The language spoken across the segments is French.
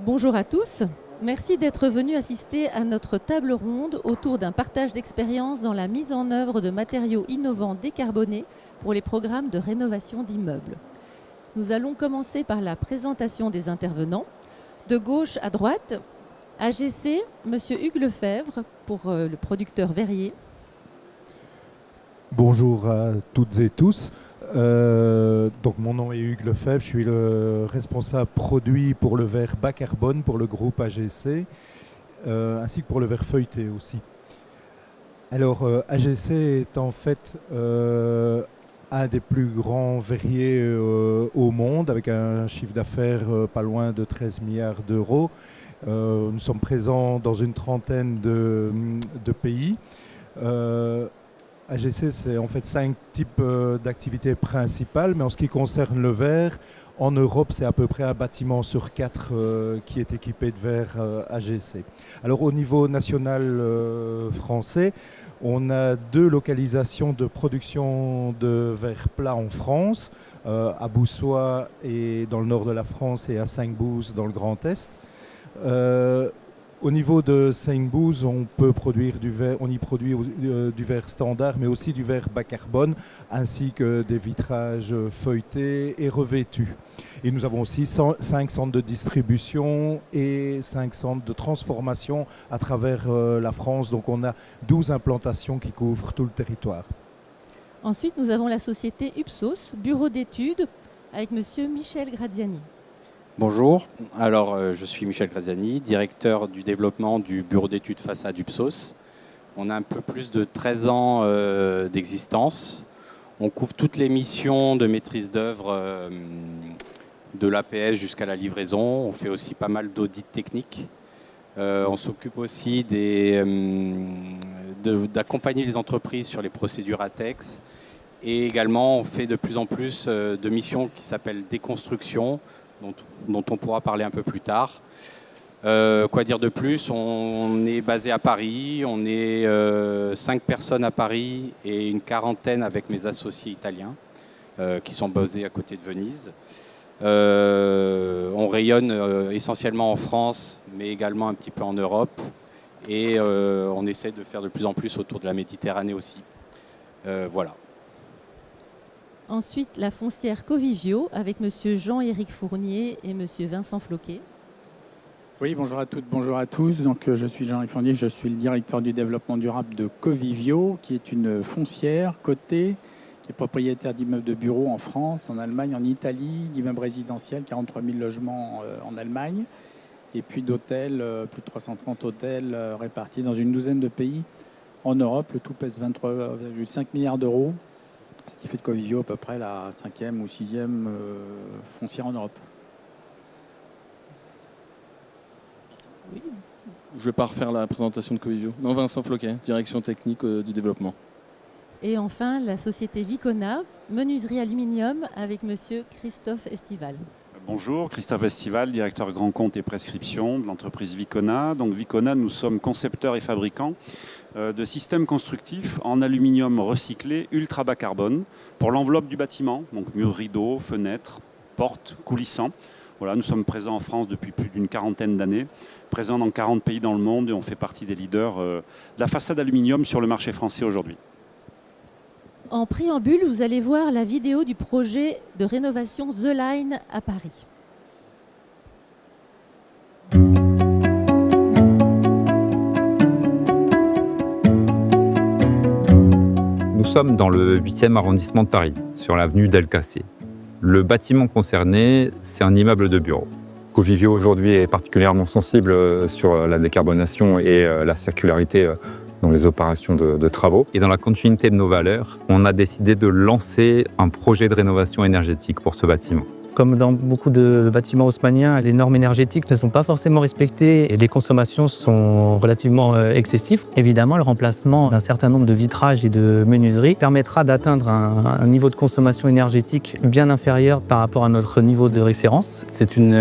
Bonjour à tous. Merci d'être venus assister à notre table ronde autour d'un partage d'expériences dans la mise en œuvre de matériaux innovants décarbonés pour les programmes de rénovation d'immeubles. Nous allons commencer par la présentation des intervenants. De gauche à droite, AGC, M. Hugues Lefebvre pour le producteur verrier. Bonjour à toutes et tous. Donc mon nom est Hugues Lefebvre, je suis le responsable produit pour le verre bas carbone pour le groupe AGC, ainsi que pour le verre feuilleté aussi. Alors AGC est en fait un des plus grands verriers au monde, avec un chiffre d'affaires pas loin de 13 milliards d'euros. Nous sommes présents dans une trentaine de pays. AGC, c'est en fait 5 types d'activités principales, mais en ce qui concerne le verre, en Europe, c'est à peu près un bâtiment sur 4 qui est équipé de verre AGC. Alors au niveau national français, on a 2 localisations de production de verre plat en France, à Boussois et dans le nord de la France et à Saint-Bouze dans le Grand Est. Au niveau de Saint-Bouze, on peut produire du verre, on y produit du verre standard, mais aussi du verre bas carbone, ainsi que des vitrages feuilletés et revêtus. Et nous avons aussi 5 centres de distribution et 5 centres de transformation à travers la France. Donc on a 12 implantations qui couvrent tout le territoire. Ensuite, nous avons la société UPSOS, bureau d'études, avec M. Michel Graziani. Bonjour, alors je suis Michel Graziani, directeur du développement du bureau d'études façade UPSOS. On a un peu plus de 13 ans d'existence. On couvre toutes les missions de maîtrise d'œuvre de l'APS jusqu'à la livraison. On fait aussi pas mal d'audits techniques. On s'occupe aussi d'accompagner les entreprises sur les procédures ATEX. Et également, on fait de plus en plus de missions qui s'appellent déconstruction, dont on pourra parler un peu plus tard. Quoi dire de plus? On est basé à Paris, on est 5 personnes à Paris et une quarantaine avec mes associés italiens qui sont basés à côté de Venise. On rayonne essentiellement en France, mais également un petit peu en Europe. Et on essaie de faire de plus en plus autour de la Méditerranée aussi. Voilà. Ensuite, la foncière Covivio avec M. Jean-Éric Fournier et M. Vincent Floquet. Oui, bonjour à toutes, bonjour à tous. Donc, je suis Jean-Éric Fournier, je suis le directeur du développement durable de Covivio, qui est une foncière cotée, qui est propriétaire d'immeubles de bureaux en France, en Allemagne, en Italie, d'immeubles résidentiels, 43 000 logements en Allemagne, et puis d'hôtels, plus de 330 hôtels répartis dans une douzaine de pays en Europe. Le tout pèse 23,5 milliards d'euros. Ce qui fait de Covivio à peu près la 5e ou 6e foncière en Europe. Oui. Je ne vais pas refaire la présentation de Covivio. Non, Vincent Floquet, direction technique du développement. Et enfin, la société Vicona, menuiserie aluminium avec M. Christophe Estival. Bonjour, Christophe Estival, directeur grand compte et prescription de l'entreprise Vicona. Donc Vicona, nous sommes concepteurs et fabricants de systèmes constructifs en aluminium recyclé ultra bas carbone pour l'enveloppe du bâtiment, donc murs, rideaux, fenêtres, portes, coulissants. Voilà, nous sommes présents en France depuis plus d'une quarantaine d'années, présents dans 40 pays dans le monde et on fait partie des leaders de la façade aluminium sur le marché français aujourd'hui. En préambule, vous allez voir la vidéo du projet de rénovation The Line à Paris. Nous sommes dans le 8e arrondissement de Paris, sur l'avenue Delcassé. Le bâtiment concerné, c'est un immeuble de bureaux. Covivio aujourd'hui est particulièrement sensible sur la décarbonation et la circularité dans les opérations de travaux. Et dans la continuité de nos valeurs, on a décidé de lancer un projet de rénovation énergétique pour ce bâtiment. Comme dans beaucoup de bâtiments haussmanniens, les normes énergétiques ne sont pas forcément respectées et les consommations sont relativement excessives. Évidemment, le remplacement d'un certain nombre de vitrages et de menuiseries permettra d'atteindre un niveau de consommation énergétique bien inférieur par rapport à notre niveau de référence. C'est une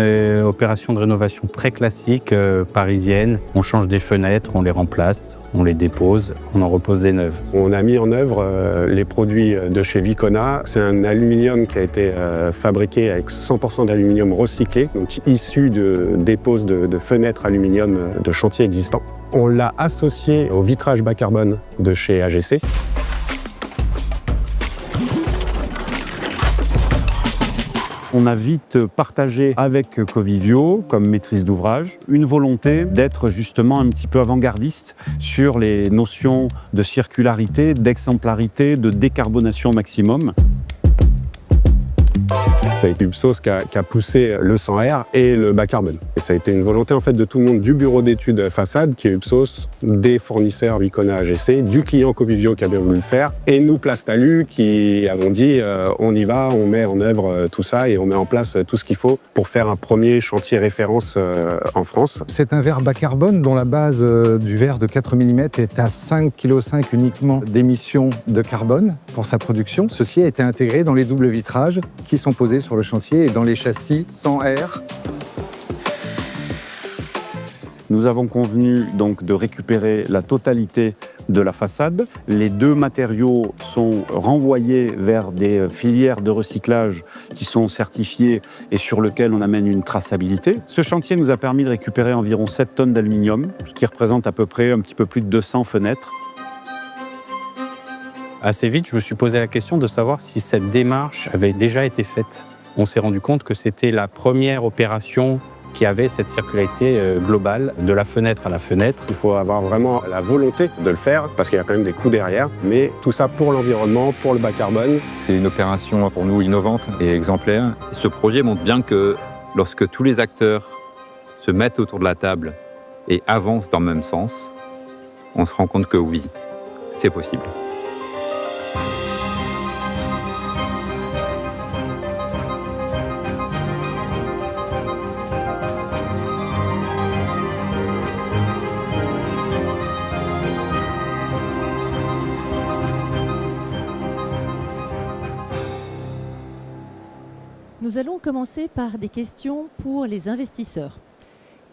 opération de rénovation très classique, parisienne. On change des fenêtres, on les remplace. on les dépose, on en repose des neuves. On a mis en œuvre les produits de chez Vicona. C'est un aluminium qui a été fabriqué avec 100% d'aluminium recyclé, donc issu de dépose de fenêtres aluminium de chantiers existants. On l'a associé au vitrage bas carbone de chez AGC. On a vite partagé avec Covivio, comme maîtrise d'ouvrage, une volonté d'être justement un petit peu avant-gardiste sur les notions de circularité, d'exemplarité, de décarbonation maximum. Ça a été Ipsos qui a poussé le 100R et le bas carbone. Et ça a été une volonté en fait de tout le monde, du bureau d'études façade qui est Ipsos, des fournisseurs Vicona AGC, du client Covivio qui a bien voulu le faire, et nous Plastalu qui avons dit on y va, on met en œuvre tout ça et on met en place tout ce qu'il faut pour faire un premier chantier référence en France. C'est un verre bas carbone dont la base du verre de 4 mm est à 5,5 kg uniquement d'émissions de carbone pour sa production. Ceci a été intégré dans les doubles vitrages qui sont posés sur le chantier et dans les châssis 100R. Nous avons convenu donc de récupérer la totalité de la façade. Les deux matériaux sont renvoyés vers des filières de recyclage qui sont certifiées et sur lesquelles on amène une traçabilité. Ce chantier nous a permis de récupérer environ 7 tonnes d'aluminium, ce qui représente à peu près un petit peu plus de 200 fenêtres. Assez vite, je me suis posé la question de savoir si cette démarche avait déjà été faite. On s'est rendu compte que c'était la première opération qui avait cette circularité globale, de la fenêtre à la fenêtre. Il faut avoir vraiment la volonté de le faire, parce qu'il y a quand même des coûts derrière, mais tout ça pour l'environnement, pour le bas carbone. C'est une opération pour nous innovante et exemplaire. Ce projet montre bien que lorsque tous les acteurs se mettent autour de la table et avancent dans le même sens, on se rend compte que oui, c'est possible. Nous allons commencer par des questions pour les investisseurs.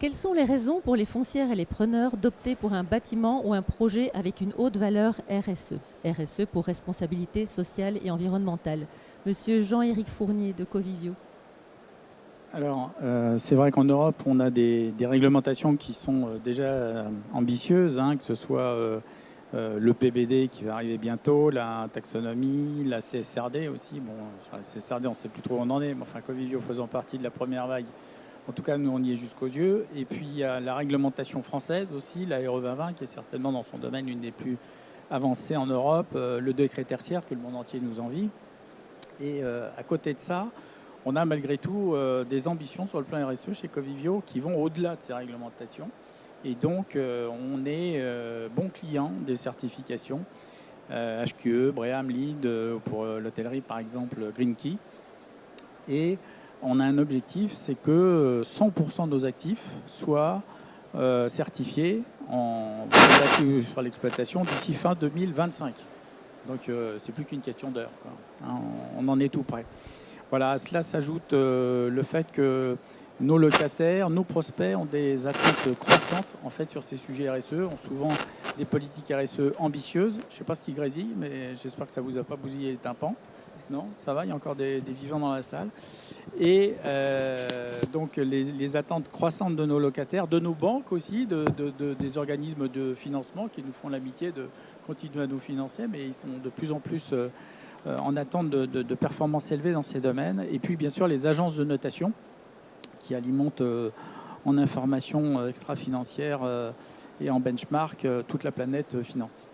Quelles sont les raisons pour les foncières et les preneurs d'opter pour un bâtiment ou un projet avec une haute valeur RSE? RSE pour responsabilité sociale et environnementale. Monsieur Jean-Éric Fournier de Covivio. Alors, c'est vrai qu'en Europe, on a des réglementations qui sont déjà ambitieuses, hein, que ce soit le PBD qui va arriver bientôt, la taxonomie, la CSRD aussi. Bon, sur la CSRD, on ne sait plus trop où on en est, mais enfin, Covivio faisant partie de la première vague, en tout cas, nous, on y est jusqu'aux yeux. Et puis, il y a la réglementation française aussi, la RE 2020, qui est certainement dans son domaine une des plus avancées en Europe, le décret tertiaire que le monde entier nous envie. Et à côté de ça, on a malgré tout des ambitions sur le plan RSE chez Covivio qui vont au-delà de ces réglementations. Et donc, on est bon client des certifications HQE, BREEAM, LEED, pour l'hôtellerie par exemple, Green Key. Et on a un objectif, c'est que 100% de nos actifs soient certifiés sur l'exploitation d'ici fin 2025. Donc, c'est plus qu'une question d'heure, quoi. Hein, on en est tout près. Voilà, à cela s'ajoute le fait que nos locataires, nos prospects ont des attentes croissantes en fait, sur ces sujets RSE, ont souvent des politiques RSE ambitieuses. Je ne sais pas ce qui grésille, mais j'espère que ça ne vous a pas bousillé les tympans. Non, ça va, il y a encore des vivants dans la salle. Et donc les attentes croissantes de nos locataires, de nos banques aussi, des organismes de financement qui nous font l'amitié de continuer à nous financer, mais ils sont de plus en plus en attente de performances élevées dans ces domaines. Et puis bien sûr les agences de notation qui alimentent en information extra-financière et en benchmark toute la planète finance.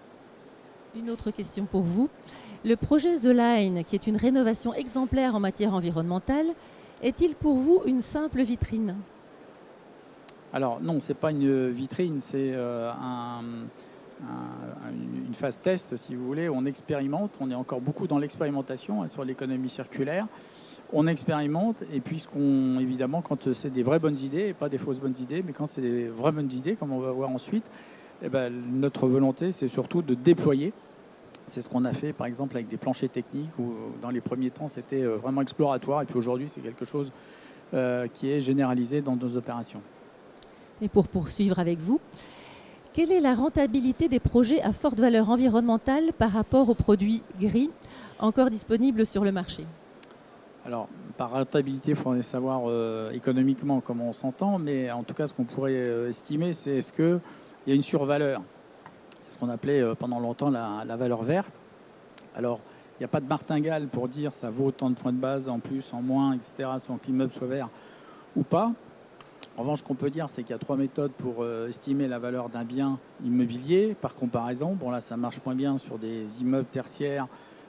Une autre question pour vous. Le projet The Line, qui est une rénovation exemplaire en matière environnementale, est-il pour vous une simple vitrine? Alors non, ce n'est pas une vitrine, c'est une phase test, si vous voulez. On expérimente, on est encore beaucoup dans l'expérimentation hein, sur l'économie circulaire. On expérimente et puis évidemment quand c'est des vraies bonnes idées, et pas des fausses bonnes idées, mais quand c'est des vraies bonnes idées, comme on va voir ensuite, eh ben, notre volonté c'est surtout de déployer. C'est ce qu'on a fait par exemple avec des planchers techniques où dans les premiers temps c'était vraiment exploratoire et puis aujourd'hui c'est quelque chose qui est généralisé dans nos opérations. Et pour poursuivre avec vous, Quelle est la rentabilité des projets à forte valeur environnementale par rapport aux produits gris encore disponibles sur le marché? Alors, par rentabilité, il faudrait savoir économiquement comment on s'entend, mais en tout cas, ce qu'on pourrait estimer, c'est est-ce qu'il y a une survaleur. C'est ce qu'on appelait pendant longtemps la valeur verte. Alors, il n'y a pas de martingale pour dire ça vaut autant de points de base en plus, en moins, etc., sans que l'immeuble soit vert ou pas. En revanche, ce qu'on peut dire, c'est qu'il y a 3 méthodes pour estimer la valeur d'un bien immobilier par comparaison. Bon, là, ça marche moins bien sur des immeubles tertiaires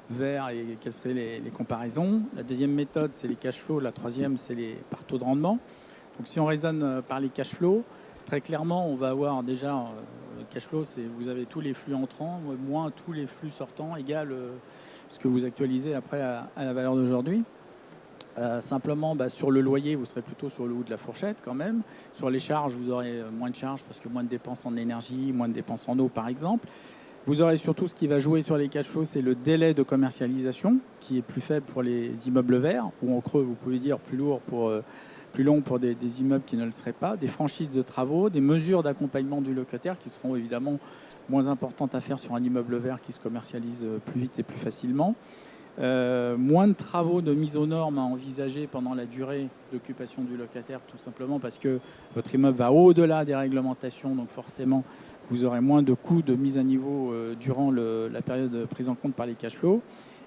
verts et quelles seraient les comparaisons. La deuxième méthode, c'est les cash flows. La troisième, c'est les par taux de rendement. Donc, si on raisonne par les cash flows, très clairement, on va avoir déjà le cash flow, c'est vous avez tous les flux entrants moins tous les flux sortants égale ce que vous actualisez après à la valeur d'aujourd'hui. Simplement, sur le loyer, vous serez plutôt sur le haut de la fourchette quand même. Sur les charges, vous aurez moins de charges parce que moins de dépenses en énergie, moins de dépenses en eau, par exemple. Vous aurez surtout ce qui va jouer sur les cash flows, c'est le délai de commercialisation qui est plus faible pour les immeubles verts, ou en creux, vous pouvez dire plus long pour des immeubles qui ne le seraient pas, des franchises de travaux, des mesures d'accompagnement du locataire qui seront évidemment moins importantes à faire sur un immeuble vert qui se commercialise plus vite et plus facilement. Moins de travaux de mise aux normes à envisager pendant la durée d'occupation du locataire, tout simplement parce que votre immeuble va au-delà des réglementations, donc forcément vous aurez moins de coûts de mise à niveau durant la période prise en compte par les cash flows.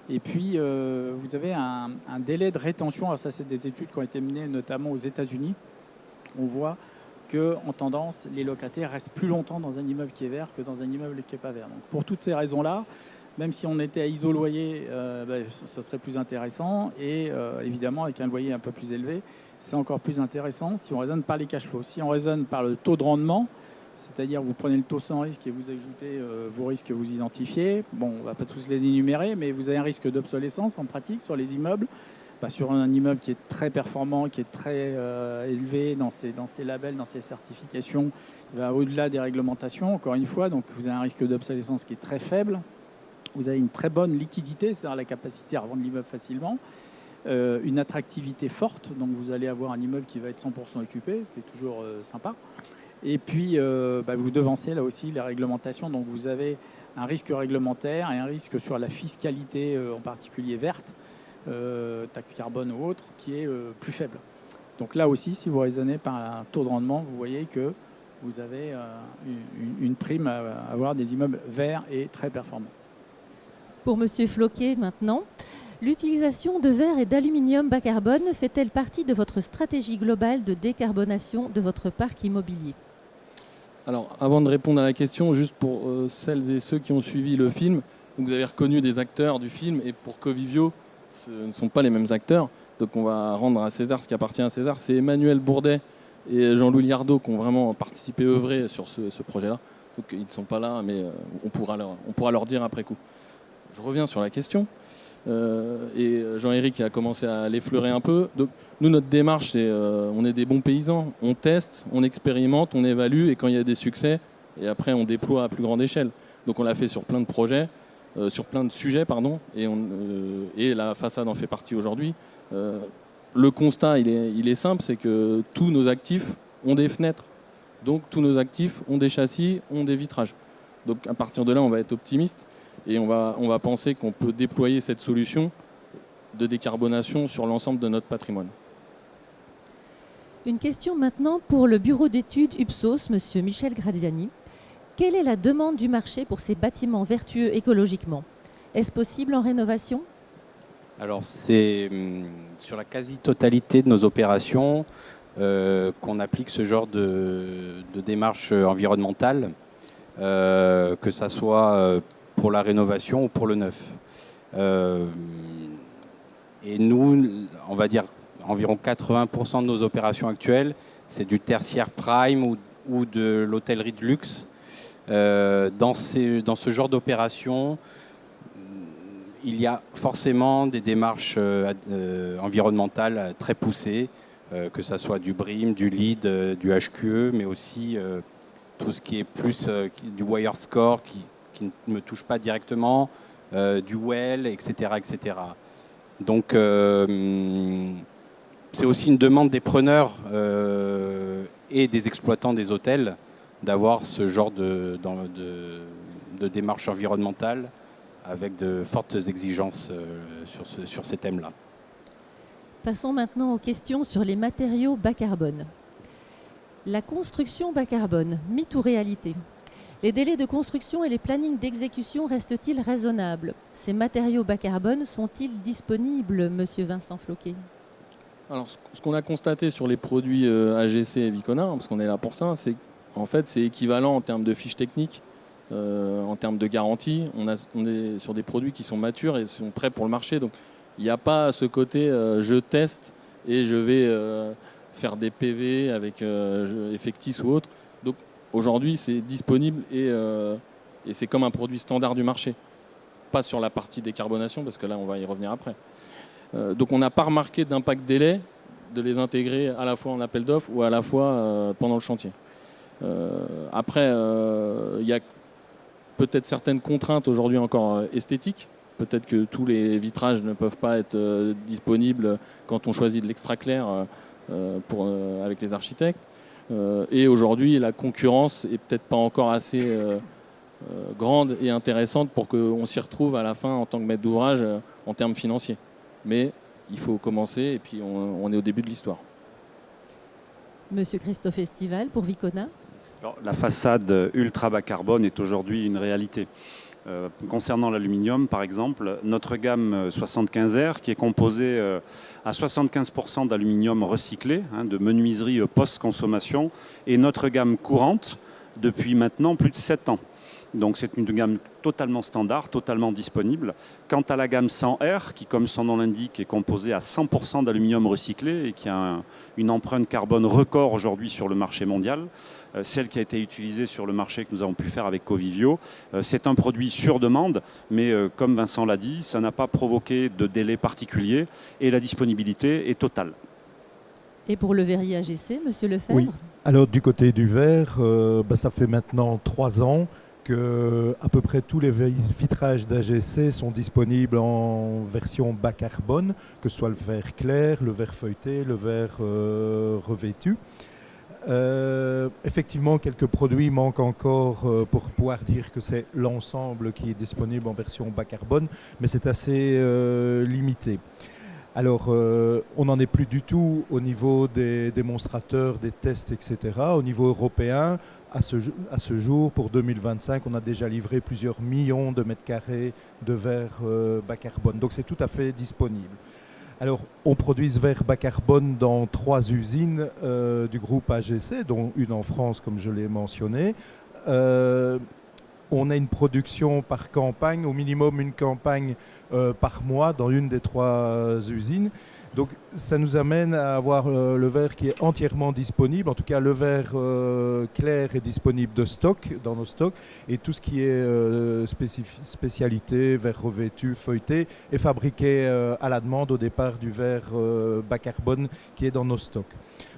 Et puis vous avez un délai de rétention. Alors ça, c'est des études qui ont été menées notamment aux États-Unis. On voit qu'en tendance, les locataires restent plus longtemps dans un immeuble qui est vert que dans un immeuble qui n'est pas vert. Donc, pour toutes ces raisons-là, même si on était à iso-loyer, ce serait plus intéressant. Et évidemment, avec un loyer un peu plus élevé, c'est encore plus intéressant si on raisonne par les cash flows. Si on raisonne par le taux de rendement, c'est-à-dire vous prenez le taux sans risque et vous ajoutez vos risques que vous identifiez. Bon, on ne va pas tous les énumérer, mais vous avez un risque d'obsolescence en pratique sur les immeubles. Sur un immeuble qui est très performant, qui est très élevé dans ses labels, dans ses certifications, il va au-delà des réglementations, encore une fois. Donc vous avez un risque d'obsolescence qui est très faible. Vous avez une très bonne liquidité, c'est-à-dire la capacité à revendre l'immeuble facilement. Une attractivité forte, donc vous allez avoir un immeuble qui va être 100% occupé, ce qui est toujours sympa. Et puis, vous devancez là aussi les réglementations. Donc, vous avez un risque réglementaire et un risque sur la fiscalité, en particulier verte, taxe carbone ou autre, qui est plus faible. Donc là aussi, si vous raisonnez par un taux de rendement, vous voyez que vous avez une prime à avoir des immeubles verts et très performants. Pour M. Floquet maintenant, l'utilisation de verre et d'aluminium bas carbone fait-elle partie de votre stratégie globale de décarbonation de votre parc immobilier? Alors, avant de répondre à la question, juste pour celles et ceux qui ont suivi le film, donc vous avez reconnu des acteurs du film, et pour Covivio, ce ne sont pas les mêmes acteurs. Donc on va rendre à César ce qui appartient à César. C'est Emmanuel Bourdet et Jean-Louis Liardot qui ont vraiment participé, œuvré sur ce projet-là. Donc ils ne sont pas là, mais on pourra leur dire après coup. Je reviens sur la question. Et Jean-Éric a commencé à l'effleurer un peu. Donc, nous, notre démarche, c'est on est des bons paysans. On teste, on expérimente, on évalue, et quand il y a des succès, et après on déploie à plus grande échelle. Donc on l'a fait sur plein de projets, sur plein de sujets, pardon, et la façade en fait partie aujourd'hui. Le constat, il est simple, c'est que tous nos actifs ont des fenêtres. Donc tous nos actifs ont des châssis, ont des vitrages. Donc à partir de là, on va être optimiste. Et on va penser qu'on peut déployer cette solution de décarbonation sur l'ensemble de notre patrimoine. Une question maintenant pour le bureau d'études UPSOS, M. Michel Graziani. Quelle est la demande du marché pour ces bâtiments vertueux écologiquement? Est-ce possible en rénovation? Alors, c'est sur la quasi-totalité de nos opérations qu'on applique ce genre de démarche environnementale, que ça soit pour la rénovation ou pour le neuf. Et nous, on va dire environ 80% de nos opérations actuelles, c'est du tertiaire prime ou de l'hôtellerie de luxe. Dans ce genre d'opération, il y a forcément des démarches environnementales très poussées, que ce soit du BREEAM, du LEED, du HQE, mais aussi tout ce qui est plus du Wire Score, qui ne me touche pas directement, du WELL, etc. etc. Donc c'est aussi une demande des preneurs et des exploitants des hôtels d'avoir ce genre de démarche environnementale avec de fortes exigences sur ces thèmes-là. Passons maintenant aux questions sur les matériaux bas carbone. La construction bas carbone, mythe ou réalité? Les délais de construction et les plannings d'exécution restent-ils raisonnables? Ces matériaux bas carbone sont-ils disponibles, monsieur Vincent Floquet? Alors, ce qu'on a constaté sur les produits AGC et Vicona, parce qu'on est là pour ça, c'est qu'en fait, c'est équivalent en termes de fiches techniques, en termes de garantie. On est sur des produits qui sont matures et sont prêts pour le marché. Donc, il n'y a pas ce côté je teste et je vais faire des PV avec Effectis ou autre. Donc, aujourd'hui, c'est disponible et c'est comme un produit standard du marché. Pas sur la partie décarbonation, parce que là, on va y revenir après. Donc on n'a pas remarqué d'impact délai de les intégrer à la fois en appel d'offres ou à la fois pendant le chantier. Après, il y a peut-être certaines contraintes aujourd'hui encore esthétiques. Peut-être que tous les vitrages ne peuvent pas être disponibles quand on choisit de l'extra clair avec les architectes. Et aujourd'hui, la concurrence est peut-être pas encore assez grande et intéressante pour qu'on s'y retrouve à la fin en tant que maître d'ouvrage en termes financiers. Mais il faut commencer et puis on est au début de l'histoire. Monsieur Christophe Estival pour Vicona. Alors, la façade ultra bas carbone est aujourd'hui une réalité. Concernant l'aluminium, par exemple, notre gamme 75R, qui est composée à 75% d'aluminium recyclé, de menuiserie post-consommation, est notre gamme courante depuis maintenant plus de 7 ans. Donc c'est une gamme totalement standard, totalement disponible. Quant à la gamme 100R, qui comme son nom l'indique est composée à 100% d'aluminium recyclé et qui a une empreinte carbone record aujourd'hui sur le marché mondial, celle qui a été utilisée sur le marché que nous avons pu faire avec Covivio, c'est un produit sur demande, mais comme Vincent l'a dit, ça n'a pas provoqué de délai particulier et la disponibilité est totale. Et pour le verrier AGC, monsieur Lefebvre? Oui, alors du côté du verre, ça fait maintenant 3 ans que à peu près tous les vitrages d'AGC sont disponibles en version bas carbone, que ce soit le verre clair, le verre feuilleté, le verre revêtu. Effectivement, quelques produits manquent encore pour pouvoir dire que c'est l'ensemble qui est disponible en version bas carbone, mais c'est assez limité. Alors, on n'en est plus du tout au niveau des démonstrateurs, des tests, etc. Au niveau européen, à ce jour, pour 2025, on a déjà livré plusieurs millions de mètres carrés de verre bas carbone. Donc, c'est tout à fait disponible. Alors, on produit ce verre bas carbone dans 3 usines du groupe AGC, dont une en France, comme je l'ai mentionné. On a une production par campagne, au minimum une campagne par mois dans une des 3 usines. Donc ça nous amène à avoir le verre qui est entièrement disponible. En tout cas, le verre clair est disponible de stock, dans nos stocks. Et tout ce qui est spécialité, verre revêtu, feuilleté, est fabriqué à la demande au départ du verre bas carbone qui est dans nos stocks.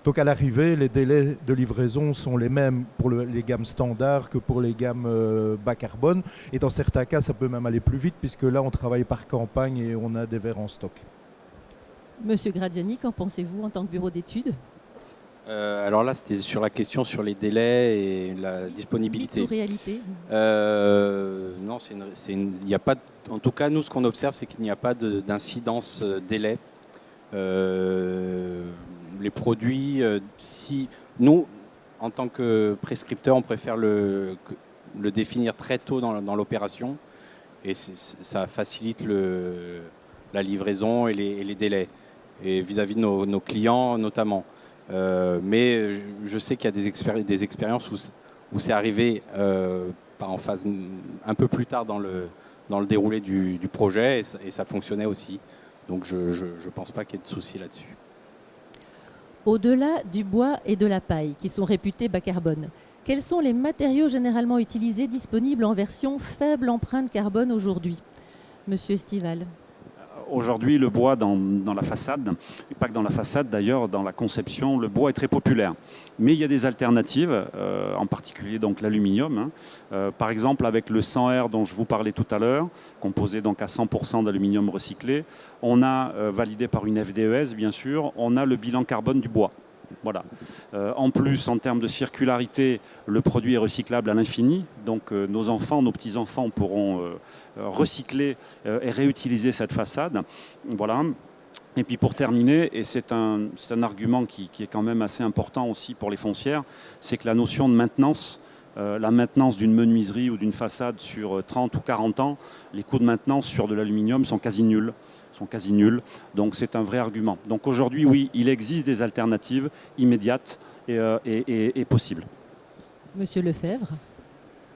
Donc à l'arrivée, les délais de livraison sont les mêmes pour les gammes standards que pour les gammes bas carbone. Et dans certains cas, ça peut même aller plus vite puisque là, on travaille par campagne et on a des verres en stock. Monsieur Gradiani, qu'en pensez-vous en tant que bureau d'études? Alors là, c'était sur la question sur les délais et la disponibilité. Mythe ou réalité? Non, il n'y a pas. En tout cas, nous, ce qu'on observe, c'est qu'il n'y a pas d'incidence délai. Les produits, si nous, en tant que prescripteurs, on préfère le définir très tôt dans l'opération et ça facilite la livraison et les délais, et vis-à-vis de nos clients notamment. Mais je sais qu'il y a des expériences où c'est arrivé en phase un peu plus tard dans le déroulé du projet et ça fonctionnait aussi. Donc je ne pense pas qu'il y ait de souci là-dessus. Au-delà du bois et de la paille, qui sont réputés bas carbone, quels sont les matériaux généralement utilisés disponibles en version faible empreinte carbone aujourd'hui? Monsieur Estival. Aujourd'hui, le bois dans la façade, et pas que dans la façade d'ailleurs, dans la conception, le bois est très populaire. Mais il y a des alternatives, en particulier donc l'aluminium. Par exemple, avec le 100R dont je vous parlais tout à l'heure, composé donc à 100% d'aluminium recyclé, on a, validé par une FDES bien sûr, on a le bilan carbone du bois. Voilà. En plus, en termes de circularité, le produit est recyclable à l'infini. Donc nos enfants, nos petits-enfants pourront recycler et réutiliser cette façade. Voilà. Et puis pour terminer, et c'est un argument qui est quand même assez important aussi pour les foncières, c'est que la notion de maintenance, la maintenance d'une menuiserie ou d'une façade sur 30 ou 40 ans, les coûts de maintenance sur de l'aluminium sont quasi nuls. Donc c'est un vrai argument. Donc aujourd'hui, oui, il existe des alternatives immédiates et possibles. Monsieur Lefebvre.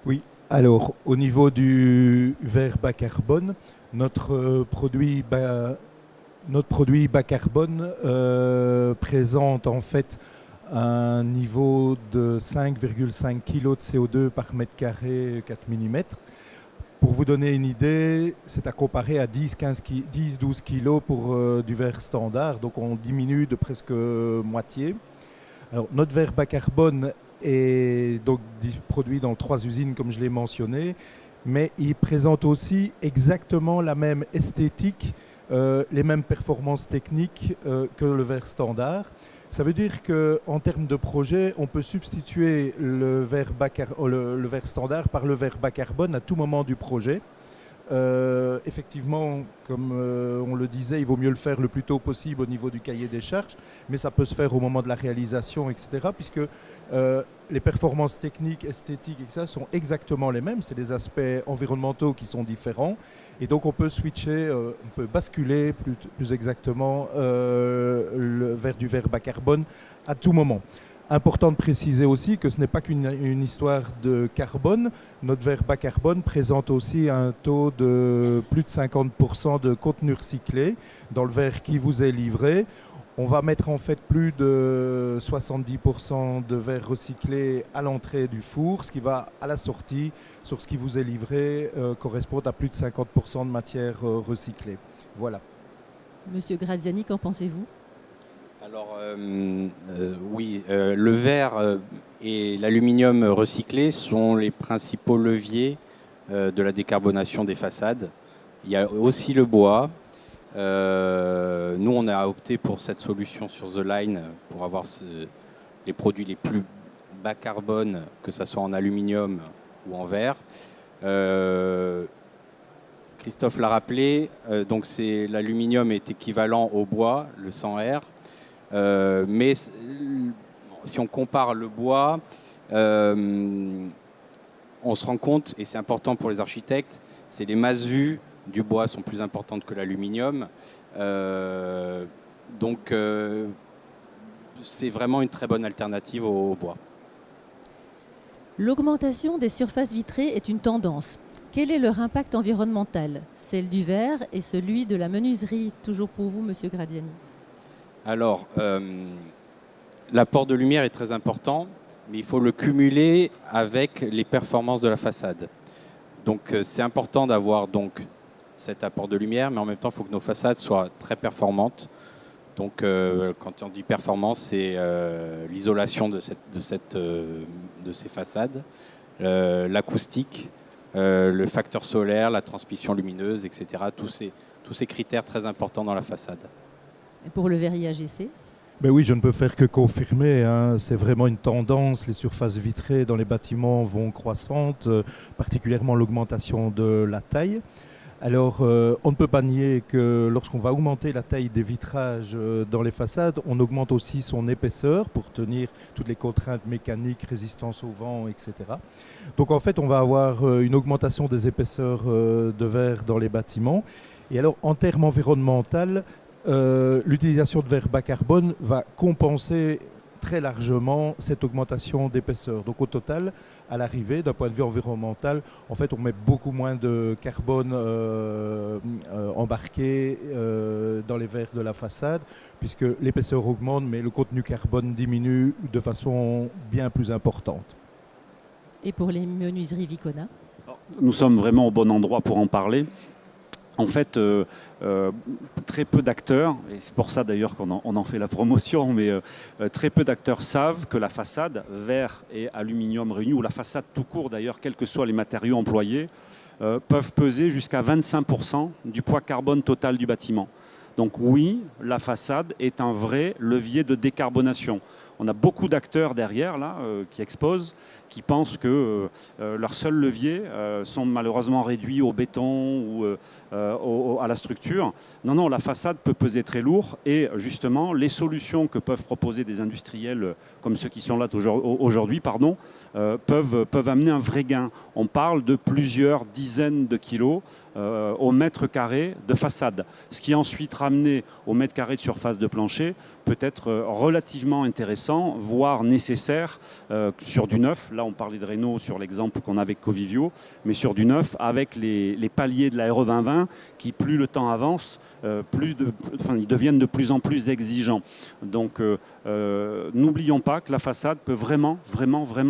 Oui, alors au niveau du verre bas carbone, notre produit bas carbone présente en fait un niveau de 5,5 kg de CO2 par mètre carré 4 mm. Pour vous donner une idée, c'est à comparer à 10-12 kg pour du verre standard, donc on diminue de presque moitié. Alors, notre verre bas carbone est donc produit dans 3 usines comme je l'ai mentionné, mais il présente aussi exactement la même esthétique, les mêmes performances techniques que le verre standard. Ça veut dire qu'en termes de projet, on peut substituer le verre standard par le verre bas carbone à tout moment du projet. Effectivement, comme on le disait, il vaut mieux le faire le plus tôt possible au niveau du cahier des charges, mais ça peut se faire au moment de la réalisation, etc. Puisque les performances techniques, esthétiques, etc. sont exactement les mêmes. C'est des aspects environnementaux qui sont différents. Et donc on peut switcher, on peut basculer plus exactement vers du verre bas carbone à tout moment. Important de préciser aussi que ce n'est pas qu'une histoire de carbone. Notre verre bas carbone présente aussi un taux de plus de 50% de contenu recyclé dans le verre qui vous est livré. On va mettre en fait plus de 70% de verre recyclé à l'entrée du four, ce qui va à la sortie, sur ce qui vous est livré, correspond à plus de 50% de matière recyclée. Voilà. Monsieur Graziani, qu'en pensez-vous ? Alors oui, le verre et l'aluminium recyclé sont les principaux leviers de la décarbonation des façades. Il y a aussi le bois. Nous, on a opté pour cette solution sur The Line pour avoir les produits les plus bas carbone, que ce soit en aluminium ou en verre. Christophe l'a rappelé, donc l'aluminium est équivalent au bois, le 100R. Mais si on compare le bois, on se rend compte, et c'est important pour les architectes, c'est les masses-vues du bois sont plus importantes que l'aluminium. Donc c'est vraiment une très bonne alternative au bois. L'augmentation des surfaces vitrées est une tendance. Quel est leur impact environnemental ? Celle du verre et celui de la menuiserie. Toujours pour vous, Monsieur Graziani. Alors, l'apport de lumière est très important, mais il faut le cumuler avec les performances de la façade. Donc c'est important d'avoir donc cet apport de lumière, mais en même temps, il faut que nos façades soient très performantes. Donc quand on dit performance, c'est l'isolation de ces façades, l'acoustique, le facteur solaire, la transmission lumineuse, etc. Tous ces critères très importants dans la façade. Et pour le verre IAGC ? Ben oui, je ne peux faire que confirmer, hein. C'est vraiment une tendance. Les surfaces vitrées dans les bâtiments vont croissantes, particulièrement l'augmentation de la taille. Alors, on ne peut pas nier que lorsqu'on va augmenter la taille des vitrages dans les façades, on augmente aussi son épaisseur pour tenir toutes les contraintes mécaniques, résistance au vent, etc. Donc en fait, on va avoir une augmentation des épaisseurs de verre dans les bâtiments. Et alors, en termes environnementaux, l'utilisation de verre bas carbone va compenser très largement cette augmentation d'épaisseur. Donc au total, à l'arrivée, d'un point de vue environnemental, en fait, on met beaucoup moins de carbone embarqué dans les verres de la façade, puisque l'épaisseur augmente, mais le contenu carbone diminue de façon bien plus importante. Et pour les menuiseries Vicona ? Nous sommes vraiment au bon endroit pour en parler. En fait, très peu d'acteurs, et c'est pour ça d'ailleurs qu'on en fait la promotion, mais très peu d'acteurs savent que la façade, verre et aluminium réunis, ou la façade tout court d'ailleurs, quels que soient les matériaux employés, peuvent peser jusqu'à 25% du poids carbone total du bâtiment. Donc oui, la façade est un vrai levier de décarbonation. On a beaucoup d'acteurs derrière là qui exposent, qui pensent que leurs seuls leviers sont malheureusement réduits au béton ou à la structure. Non, non, la façade peut peser très lourd et justement les solutions que peuvent proposer des industriels comme ceux qui sont là aujourd'hui peuvent amener un vrai gain. On parle de plusieurs dizaines de kilos au mètre carré de façade, ce qui ensuite ramené au mètre carré de surface de plancher peut être relativement intéressant, voire nécessaire sur du neuf. Là, on parlait de Renault sur l'exemple qu'on a avec Covivio, mais sur du neuf, avec les paliers de la RE 2020 qui, plus le temps avance, ils deviennent de plus en plus exigeants. Donc, n'oublions pas que la façade peut vraiment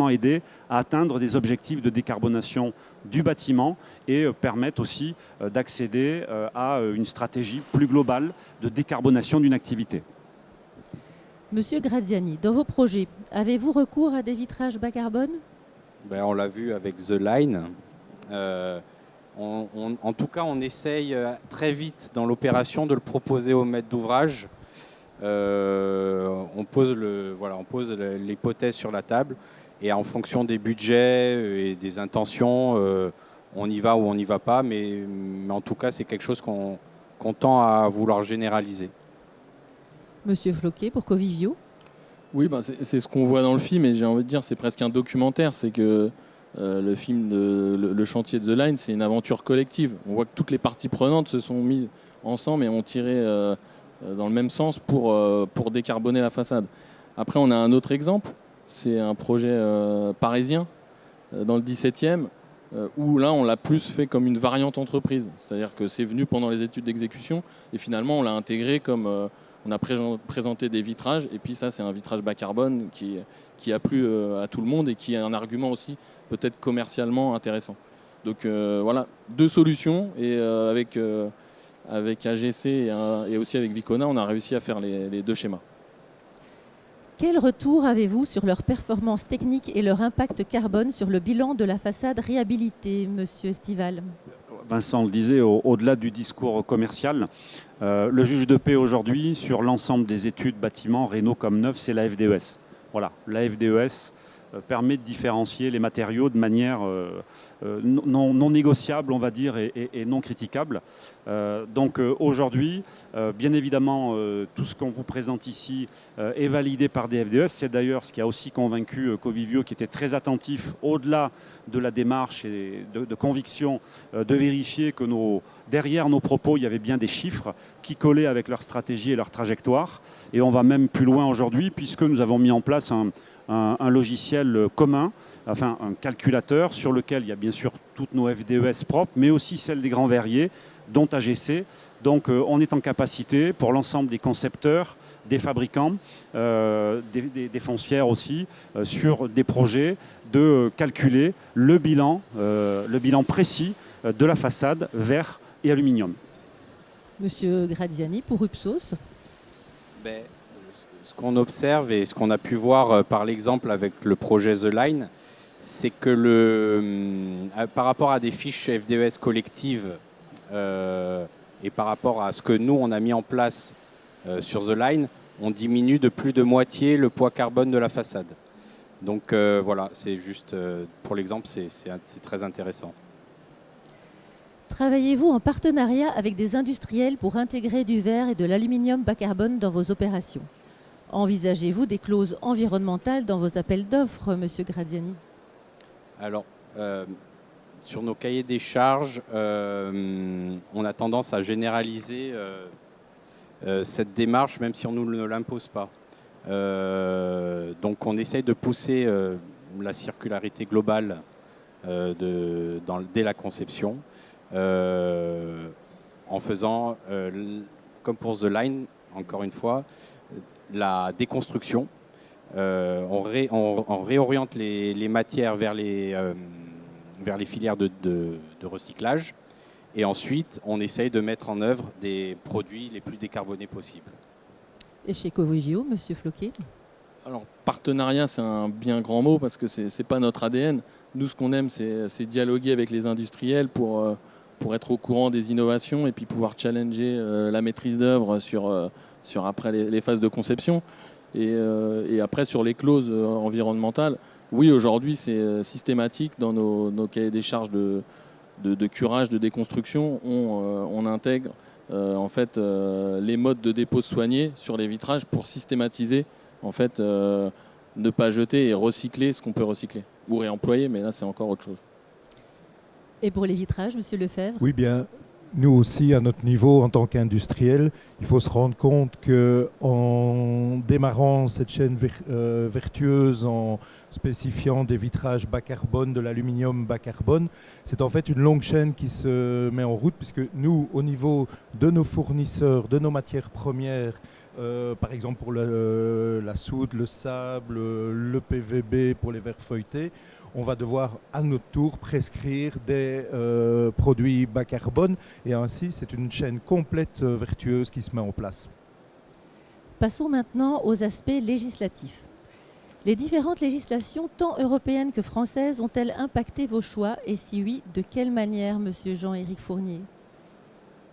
aider à atteindre des objectifs de décarbonation du bâtiment et permettre aussi d'accéder à une stratégie plus globale de décarbonation d'une activité. Monsieur Graziani, dans vos projets, avez-vous recours à des vitrages bas carbone ? On l'a vu avec The Line. En tout cas, on essaye très vite dans l'opération de le proposer au maître d'ouvrage. On pose l'hypothèse sur la table et en fonction des budgets et des intentions, on y va ou on n'y va pas. Mais en tout cas, c'est quelque chose qu'on tend à vouloir généraliser. Monsieur Floquet, pour Covivio ? Oui, c'est ce qu'on voit dans le film et j'ai envie de dire c'est presque un documentaire. C'est que le film, le chantier de The Line, c'est une aventure collective. On voit que toutes les parties prenantes se sont mises ensemble et ont tiré dans le même sens pour décarboner la façade. Après, on a un autre exemple. C'est un projet parisien dans le 17e où là, on l'a plus fait comme une variante entreprise. C'est-à-dire que c'est venu pendant les études d'exécution et finalement, on l'a intégré comme... on a présenté des vitrages et puis ça, c'est un vitrage bas carbone qui a plu à tout le monde et qui est un argument aussi peut-être commercialement intéressant. Donc voilà, deux solutions et avec AGC et aussi avec Vicona, on a réussi à faire les deux schémas. Quel retour avez-vous sur leur performance technique et leur impact carbone sur le bilan de la façade réhabilitée, Monsieur Estival ? Vincent le disait, au-delà du discours commercial, le juge de paix aujourd'hui, sur l'ensemble des études bâtiments, rénaux comme neufs, c'est la FDES. Voilà, la FDES permet de différencier les matériaux de manière non négociable, on va dire, et non critiquable. Donc aujourd'hui, bien évidemment, tout ce qu'on vous présente ici est validé par des FDES. C'est d'ailleurs ce qui a aussi convaincu Covivio, qui était très attentif, au-delà de la démarche et de conviction, de vérifier que derrière nos propos, il y avait bien des chiffres qui collaient avec leur stratégie et leur trajectoire. Et on va même plus loin aujourd'hui, puisque nous avons mis en place un logiciel commun, enfin un calculateur sur lequel il y a bien sûr toutes nos FDES propres, mais aussi celles des grands verriers, dont AGC. Donc on est en capacité, pour l'ensemble des concepteurs, des fabricants, des foncières aussi, sur des projets, de calculer le bilan précis de la façade verre et aluminium. Monsieur Graziani, pour Upsos. Ce qu'on observe et ce qu'on a pu voir par l'exemple avec le projet The Line, c'est que par rapport à des fiches FDES collectives et par rapport à ce que nous, on a mis en place sur The Line, on diminue de plus de moitié le poids carbone de la façade. Donc voilà, c'est juste pour l'exemple, c'est très intéressant. Travaillez-vous en partenariat avec des industriels pour intégrer du verre et de l'aluminium bas carbone dans vos opérations ? Envisagez-vous des clauses environnementales dans vos appels d'offres, Monsieur Graziani ? Alors, sur nos cahiers des charges, on a tendance à généraliser cette démarche, même si on ne l'impose pas. Donc, on essaye de pousser la circularité globale dès la conception, en faisant, comme pour The Line, encore une fois, la déconstruction. On réoriente les matières vers les filières de recyclage et ensuite on essaye de mettre en œuvre des produits les plus décarbonés possibles. Et chez Covivio, Monsieur Floquet ? Alors partenariat, c'est un bien grand mot parce que c'est pas notre ADN. Nous, ce qu'on aime, c'est dialoguer avec les industriels pour pour être au courant des innovations et puis pouvoir challenger la maîtrise d'œuvre sur après les phases de conception. Et après, sur les clauses environnementales, oui, aujourd'hui, c'est systématique dans nos cahiers des charges de curage, de déconstruction. On intègre en fait, les modes de dépôt soignés sur les vitrages pour systématiser, en fait, ne pas jeter et recycler ce qu'on peut recycler. Ou réemployer, mais là, c'est encore autre chose. Et pour les vitrages, Monsieur Lefebvre? Oui, bien, nous aussi, à notre niveau, en tant qu'industriel, il faut se rendre compte qu'en démarrant cette chaîne vertueuse, en spécifiant des vitrages bas carbone, de l'aluminium bas carbone, c'est en fait une longue chaîne qui se met en route, puisque nous, au niveau de nos fournisseurs, de nos matières premières, par exemple pour la soude, le sable, le PVB pour les verres feuilletés, on va devoir à notre tour prescrire des produits bas carbone, et ainsi c'est une chaîne complète vertueuse qui se met en place. Passons maintenant aux aspects législatifs. Les différentes législations, tant européennes que françaises, ont-elles impacté vos choix? Et si oui, de quelle manière, Monsieur Jean-Éric Fournier?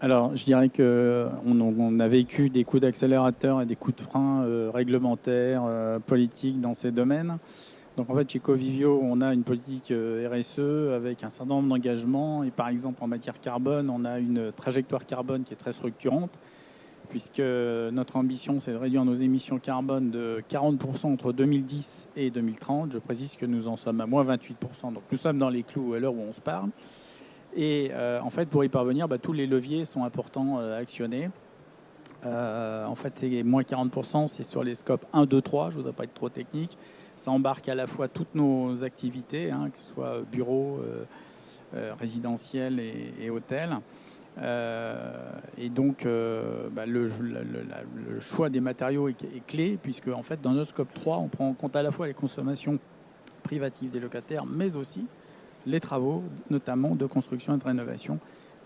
Alors, je dirais qu'on a vécu des coups d'accélérateur et des coups de frein réglementaires, politiques dans ces domaines. Donc, en fait, chez Covivio, on a une politique RSE avec un certain nombre d'engagements. Et par exemple, en matière carbone, on a une trajectoire carbone qui est très structurante, puisque notre ambition, c'est de réduire nos émissions carbone de 40% entre 2010 et 2030. Je précise que nous en sommes à moins 28%. Donc, nous sommes dans les clous à l'heure où on se parle. Et en fait, pour y parvenir, tous les leviers sont importants à actionner. En fait, c'est moins 40%, c'est sur les scopes 1, 2, 3. Je ne voudrais pas être trop technique. Ça embarque à la fois toutes nos activités, que ce soit bureaux, résidentiels et hôtels. Et donc, le choix des matériaux est clé, puisque en fait, dans notre scope 3, on prend en compte à la fois les consommations privatives des locataires, mais aussi les travaux, notamment de construction et de rénovation.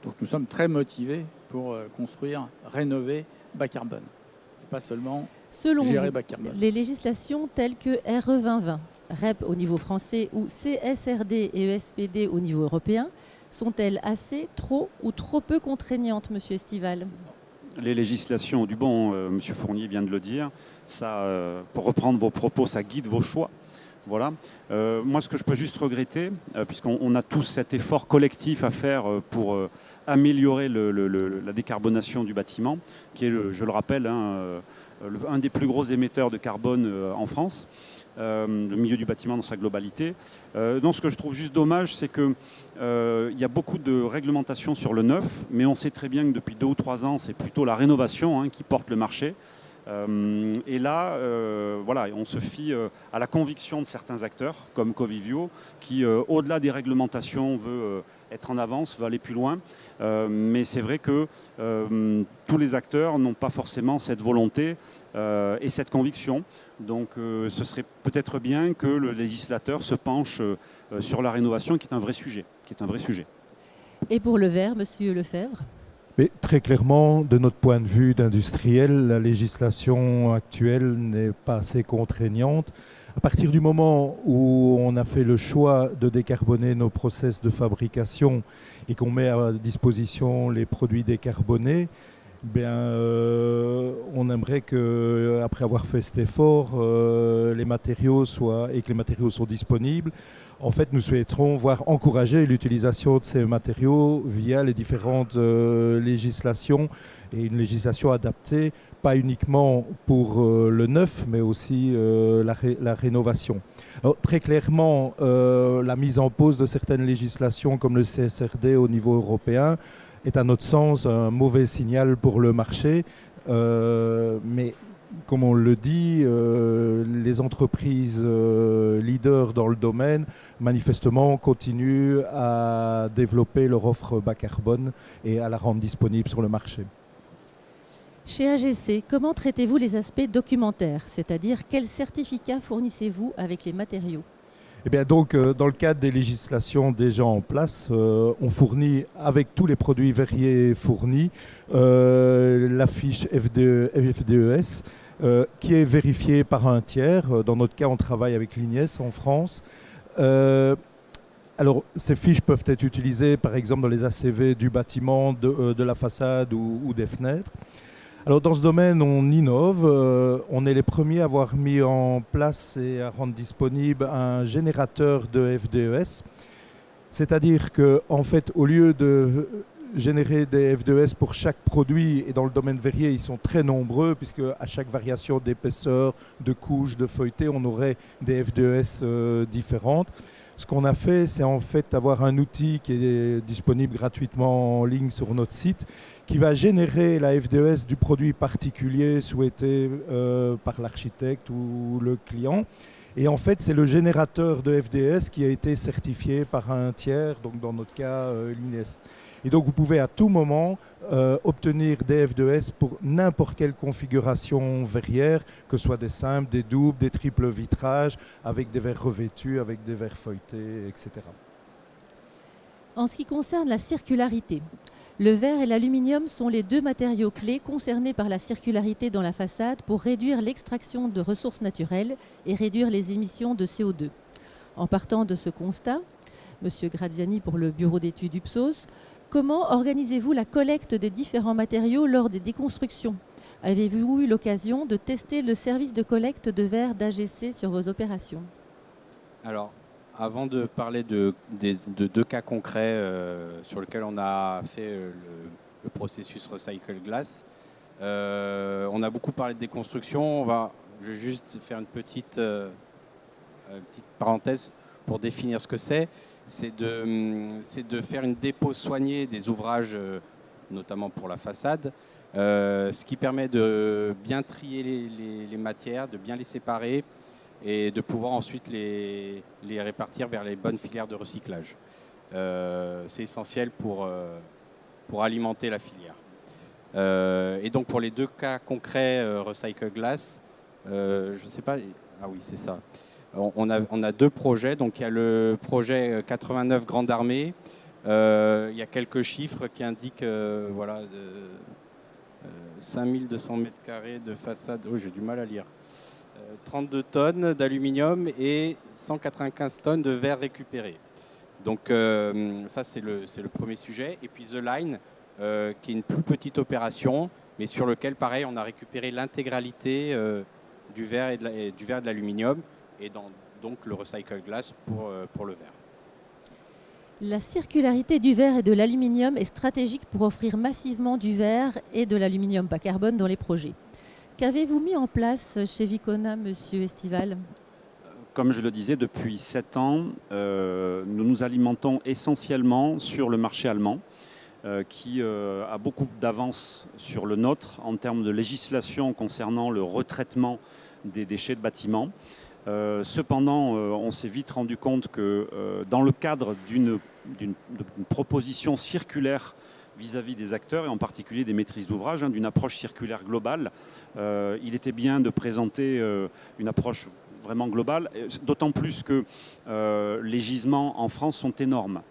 Donc nous sommes très motivés pour construire, rénover bas carbone, et pas seulement gérer bas carbone. Les législations telles que RE 2020, REP au niveau français ou CSRD et ESPD au niveau européen, sont-elles assez, trop ou trop peu contraignantes, Monsieur Estival? Les législations, du bon, Monsieur Fournier vient de le dire, ça, pour reprendre vos propos, ça guide vos choix. Voilà. Moi, ce que je peux juste regretter, puisqu'on a tous cet effort collectif à faire pour améliorer la décarbonation du bâtiment, qui est, je le rappelle, un des plus gros émetteurs de carbone en France, le milieu du bâtiment dans sa globalité. Donc, ce que je trouve juste dommage, c'est qu'il y a beaucoup de réglementations sur le neuf, mais on sait très bien que depuis 2 ou 3 ans, c'est plutôt la rénovation qui porte le marché. Et là, voilà, on se fie à la conviction de certains acteurs, comme Covivio, qui, au-delà des réglementations, veut être en avance, veut aller plus loin. Mais c'est vrai que tous les acteurs n'ont pas forcément cette volonté et cette conviction. Donc, ce serait peut-être bien que le législateur se penche sur la rénovation, qui est un vrai sujet. Et pour le verre, Monsieur Lefebvre? Mais très clairement, de notre point de vue d'industriel, la législation actuelle n'est pas assez contraignante. À partir du moment où on a fait le choix de décarboner nos process de fabrication et qu'on met à disposition les produits décarbonés, on aimerait qu'après avoir fait cet effort, les matériaux sont disponibles. En fait, nous souhaiterons voir encourager l'utilisation de ces matériaux via les différentes législations, et une législation adaptée, pas uniquement pour le neuf, mais aussi la rénovation. Alors, très clairement, la mise en pause de certaines législations comme le CSRD au niveau européen est à notre sens un mauvais signal pour le marché, mais comme on le dit, les entreprises leaders dans le domaine, manifestement, continuent à développer leur offre bas carbone et à la rendre disponible sur le marché. Chez AGC, comment traitez-vous les aspects documentaires? C'est-à-dire, quels certificats fournissez-vous avec les matériaux? Eh bien, donc, dans le cadre des législations déjà en place, on fournit, avec tous les produits verriers fournis, la fiche FDES, qui est vérifiée par un tiers. Dans notre cas, on travaille avec l'INES en France. Alors, ces fiches peuvent être utilisées, par exemple, dans les ACV du bâtiment, de la façade ou des fenêtres. Alors, dans ce domaine, on innove. On est les premiers à avoir mis en place et à rendre disponible un générateur de FDES. C'est-à-dire qu'en fait, au lieu de générer des FDES pour chaque produit, et dans le domaine verrier, ils sont très nombreux, puisque à chaque variation d'épaisseur, de couche, de feuilleté, on aurait des FDES différentes. Ce qu'on a fait, c'est en fait avoir un outil qui est disponible gratuitement en ligne sur notre site, qui va générer la FDES du produit particulier souhaité par l'architecte ou le client. Et en fait, c'est le générateur de FDES qui a été certifié par un tiers, donc dans notre cas, l'INES. Et donc, vous pouvez à tout moment obtenir des FDES pour n'importe quelle configuration verrière, que ce soit des simples, des doubles, des triples vitrages, avec des verres revêtus, avec des verres feuilletés, etc. En ce qui concerne la circularité, le verre et l'aluminium sont les deux matériaux clés concernés par la circularité dans la façade pour réduire l'extraction de ressources naturelles et réduire les émissions de CO2. En partant de ce constat, M. Graziani pour le bureau d'études UPSOS, comment organisez-vous la collecte des différents matériaux lors des déconstructions? Avez-vous eu l'occasion de tester le service de collecte de verre d'AGC sur vos opérations? Alors, avant de parler de deux cas concrets sur lesquels on a fait le processus Recycle Glass, on a beaucoup parlé de déconstruction. Je vais juste faire une petite parenthèse pour définir ce que c'est. C'est de faire une dépose soignée des ouvrages, notamment pour la façade, ce qui permet de bien trier les matières, de bien les séparer et de pouvoir ensuite les répartir vers les bonnes filières de recyclage. C'est essentiel pour alimenter la filière. Et donc pour les deux cas concrets Recycle Glass, je ne sais pas, ah oui c'est ça. On a deux projets, donc il y a le projet 89 Grande Armée, il y a quelques chiffres qui indiquent 5200 mètres carrés de façade, oh j'ai du mal à lire, 32 tonnes d'aluminium et 195 tonnes de verre récupéré. Donc ça c'est le premier sujet. Et puis The Line, qui est une plus petite opération, mais sur lequel pareil on a récupéré l'intégralité du verre et de l'aluminium. Et donc le Recycle Glass pour le verre. La circularité du verre et de l'aluminium est stratégique pour offrir massivement du verre et de l'aluminium bas carbone dans les projets. Qu'avez-vous mis en place chez Vicona, Monsieur Estival? Comme je le disais, depuis 7 ans, nous nous alimentons essentiellement sur le marché allemand, qui a beaucoup d'avance sur le nôtre en termes de législation concernant le retraitement des déchets de bâtiments. Cependant, on s'est vite rendu compte que dans le cadre d'une proposition circulaire vis-à-vis des acteurs, et en particulier des maîtrises d'ouvrage, d'une approche circulaire globale, il était bien de présenter une approche vraiment globale, d'autant plus que les gisements en France sont énormes.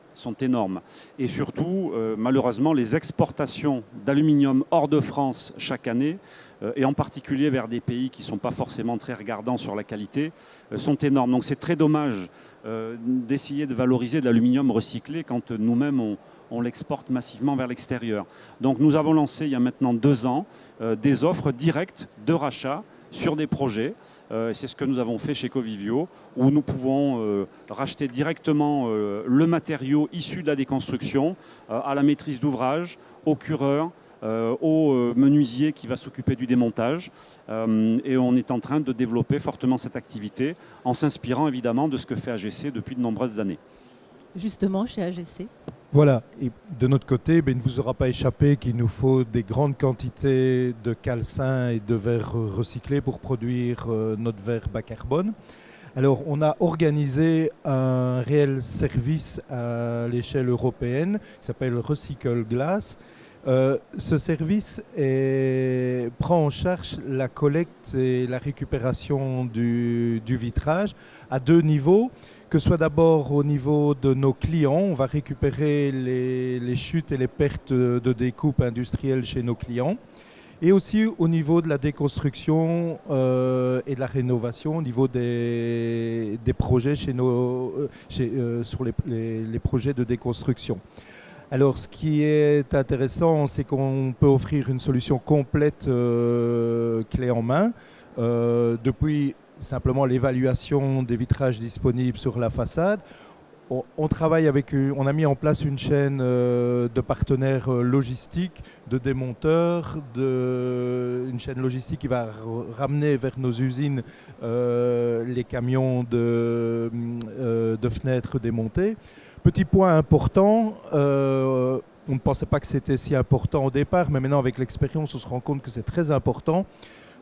Et surtout, malheureusement, les exportations d'aluminium hors de France chaque année, et en particulier vers des pays qui ne sont pas forcément très regardants sur la qualité, sont énormes. Donc c'est très dommage d'essayer de valoriser de l'aluminium recyclé quand nous-mêmes on l'exporte massivement vers l'extérieur. Donc nous avons lancé il y a maintenant 2 ans des offres directes de rachat sur des projets. C'est ce que nous avons fait chez Covivio, où nous pouvons racheter directement le matériau issu de la déconstruction à la maîtrise d'ouvrage, au cureur, au menuisier qui va s'occuper du démontage. Et on est en train de développer fortement cette activité en s'inspirant évidemment de ce que fait AGC depuis de nombreuses années. Justement, chez AGC. Voilà, et de notre côté, il ne vous aura pas échappé qu'il nous faut des grandes quantités de calcin et de verre recyclé pour produire notre verre bas carbone. Alors, on a organisé un réel service à l'échelle européenne qui s'appelle Recycle Glass. Ce service prend en charge la collecte et la récupération du vitrage à 2 niveaux. Que ce soit d'abord au niveau de nos clients, on va récupérer les chutes et les pertes de découpe industrielle chez nos clients. Et aussi au niveau de la déconstruction et de la rénovation, au niveau des projets sur les projets de déconstruction. Alors, ce qui est intéressant, c'est qu'on peut offrir une solution complète clé en main, depuis simplement l'évaluation des vitrages disponibles sur la façade. On travaille on a mis en place une chaîne de partenaires logistiques, de démonteurs, une chaîne logistique qui va ramener vers nos usines les camions de fenêtres démontées. Petit point important, on ne pensait pas que c'était si important au départ, mais maintenant avec l'expérience, on se rend compte que c'est très important.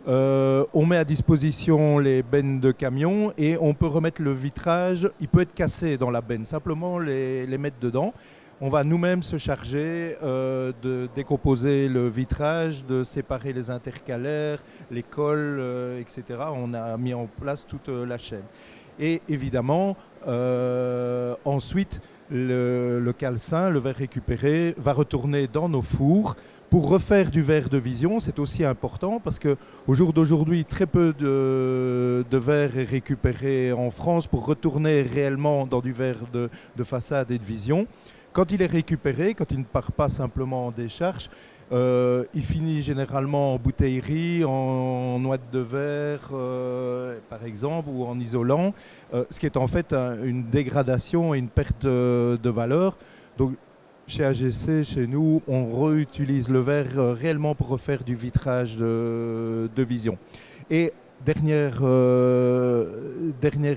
On met à disposition les bennes de camion et on peut remettre le vitrage, il peut être cassé dans la benne, simplement les mettre dedans. On va nous-mêmes se charger de décomposer le vitrage, de séparer les intercalaires, les cols, etc. On a mis en place toute la chaîne. Et évidemment, ensuite, le calcin, le verre récupéré, va retourner dans nos fours. Pour refaire du verre de vision, c'est aussi important parce qu'au jour d'aujourd'hui, très peu de verre est récupéré en France pour retourner réellement dans du verre de façade et de vision. Quand il est récupéré, quand il ne part pas simplement en décharge, il finit généralement en bouteillerie, en noix de verre, par exemple, ou en isolant, ce qui est en fait une dégradation et une perte de valeur. Donc, chez AGC, chez nous, on réutilise le verre réellement pour refaire du vitrage de vision. Et dernière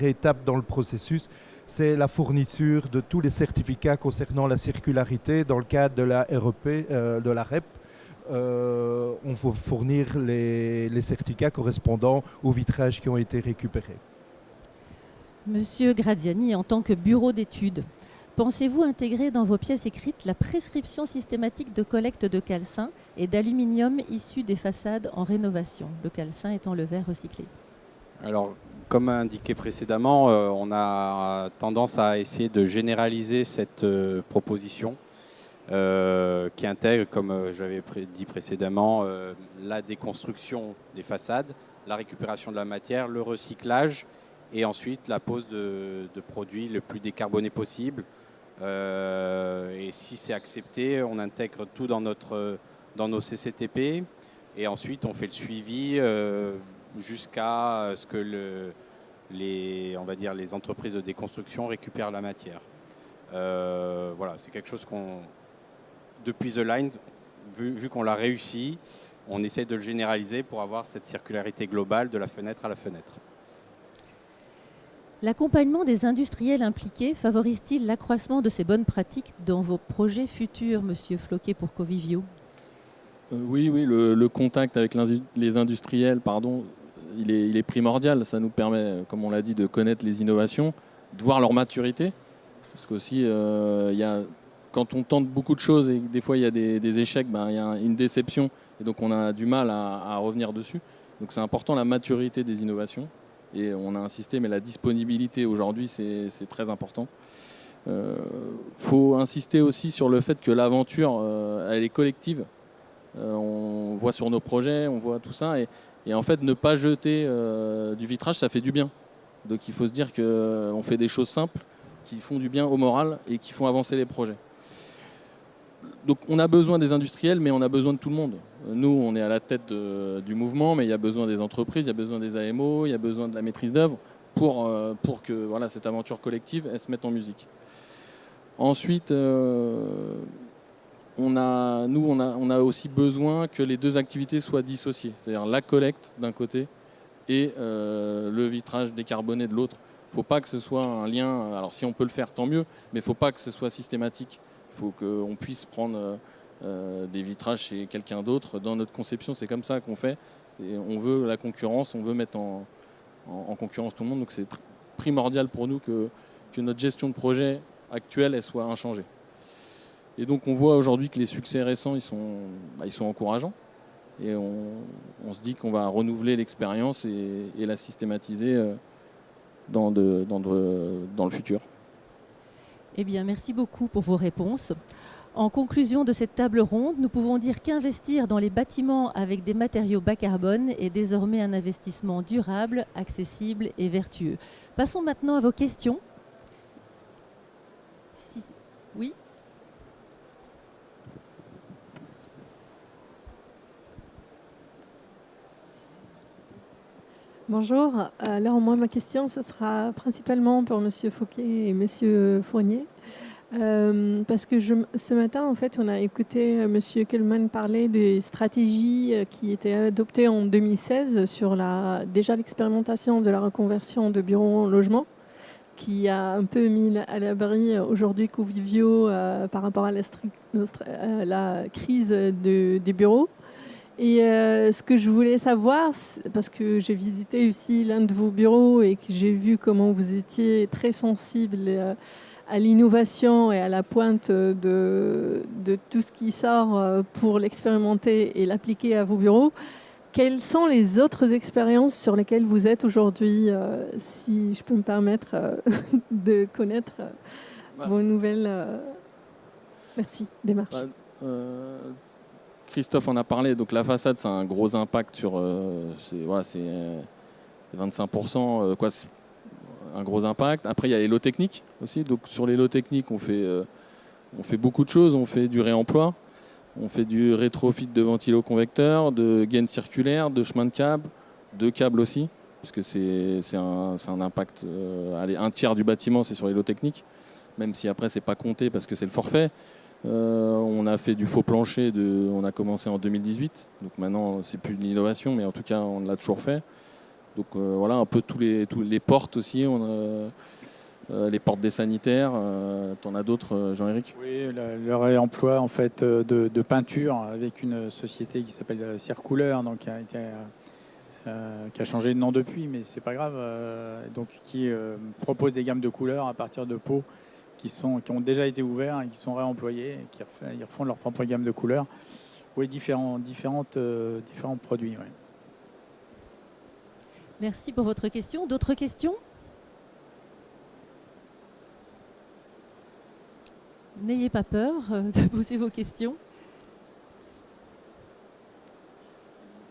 étape dans le processus, c'est la fourniture de tous les certificats concernant la circularité dans le cadre de la REP, de la REP. On faut fournir les certificats correspondant aux vitrages qui ont été récupérés. Monsieur Graziani, en tant que bureau d'études, pensez-vous intégrer dans vos pièces écrites la prescription systématique de collecte de calcin et d'aluminium issus des façades en rénovation, le calcin étant le verre recyclé? Alors, comme indiqué précédemment, on a tendance à essayer de généraliser cette proposition qui intègre, comme j'avais dit précédemment, la déconstruction des façades, la récupération de la matière, le recyclage et ensuite la pose de produits le plus décarbonés possible. Et si c'est accepté, on intègre tout dans nos CCTP et ensuite on fait le suivi jusqu'à ce que les entreprises de déconstruction récupèrent la matière. Voilà, c'est quelque chose depuis The Line, vu qu'on l'a réussi, on essaie de le généraliser pour avoir cette circularité globale de la fenêtre à la fenêtre. L'accompagnement des industriels impliqués favorise-t-il l'accroissement de ces bonnes pratiques dans vos projets futurs, Monsieur Floquet, pour Covivio? Oui, le contact avec les industriels, il est primordial. Ça nous permet, comme on l'a dit, de connaître les innovations, de voir leur maturité. Parce qu'aussi, quand on tente beaucoup de choses et que des fois il y a des échecs, il y a une déception et donc on a du mal à revenir dessus. Donc c'est important la maturité des innovations. Et on a insisté, mais la disponibilité aujourd'hui, c'est très important. Faut insister aussi sur le fait que l'aventure, elle est collective. On voit sur nos projets, on voit tout ça. Et en fait, ne pas jeter du vitrage, ça fait du bien. Donc il faut se dire qu'on fait des choses simples qui font du bien au moral et qui font avancer les projets. Donc on a besoin des industriels, mais on a besoin de tout le monde. Nous, on est à la tête du mouvement, mais il y a besoin des entreprises, il y a besoin des AMO, il y a besoin de la maîtrise d'œuvre pour que cette aventure collective elle se mette en musique. Ensuite, on a aussi besoin que les deux activités soient dissociées, c'est-à-dire la collecte d'un côté et le vitrage décarboné de l'autre. Il ne faut pas que ce soit un lien, alors si on peut le faire, tant mieux, mais il ne faut pas que ce soit systématique. Il faut qu'on puisse prendre des vitrages chez quelqu'un d'autre. Dans notre conception, c'est comme ça qu'on fait. Et on veut la concurrence, on veut mettre en concurrence tout le monde. Donc c'est primordial pour nous que notre gestion de projet actuelle elle soit inchangée. Et donc on voit aujourd'hui que les succès récents, ils sont encourageants. Et on se dit qu'on va renouveler l'expérience et la systématiser dans le futur. Eh bien, merci beaucoup pour vos réponses. En conclusion de cette table ronde, nous pouvons dire qu'investir dans les bâtiments avec des matériaux bas carbone est désormais un investissement durable, accessible et vertueux. Passons maintenant à vos questions. Oui ? Bonjour. Alors moi, ma question, ce sera principalement pour Monsieur Fauquet et Monsieur Fournier. Parce que ce matin, en fait, on a écouté Monsieur Kellman parler des stratégies qui étaient adoptées en 2016 sur déjà l'expérimentation de la reconversion de bureaux en logement, qui a un peu mis à l'abri aujourd'hui Covivio par rapport à la crise des bureaux. Et ce que je voulais savoir, parce que j'ai visité aussi l'un de vos bureaux et que j'ai vu comment vous étiez très sensible à l'innovation et à la pointe de tout ce qui sort pour l'expérimenter et l'appliquer à vos bureaux. Quelles sont les autres expériences sur lesquelles vous êtes aujourd'hui, si je peux me permettre de connaître vos nouvelles démarches. Christophe en a parlé, donc la façade, c'est un gros impact sur... c'est 25%, c'est un gros impact. Après, il y a les lots techniques aussi. Donc sur les lots techniques, on fait beaucoup de choses. On fait du réemploi, on fait du rétrofit de ventilo-convecteurs, de gaines circulaires, de chemins de câbles aussi, parce que c'est un impact... un tiers du bâtiment, c'est sur les lots techniques, même si après, c'est pas compté parce que c'est le forfait. On a fait du faux plancher, on a commencé en 2018, donc maintenant c'est plus de l'innovation, mais en tout cas on l'a toujours fait. Donc voilà, un peu tous les portes aussi, les portes des sanitaires. T'en as d'autres, Jean-Éric ? Oui, le réemploi en fait de peinture avec une société qui s'appelle Circouleur, donc qui a changé de nom depuis, mais c'est pas grave. Donc qui propose des gammes de couleurs à partir de pots qui ont déjà été ouverts et qui sont réemployés et qui refont leur propre gamme de couleurs. Oui, différents produits. Ouais. Merci pour votre question. D'autres questions ? N'ayez pas peur de poser vos questions.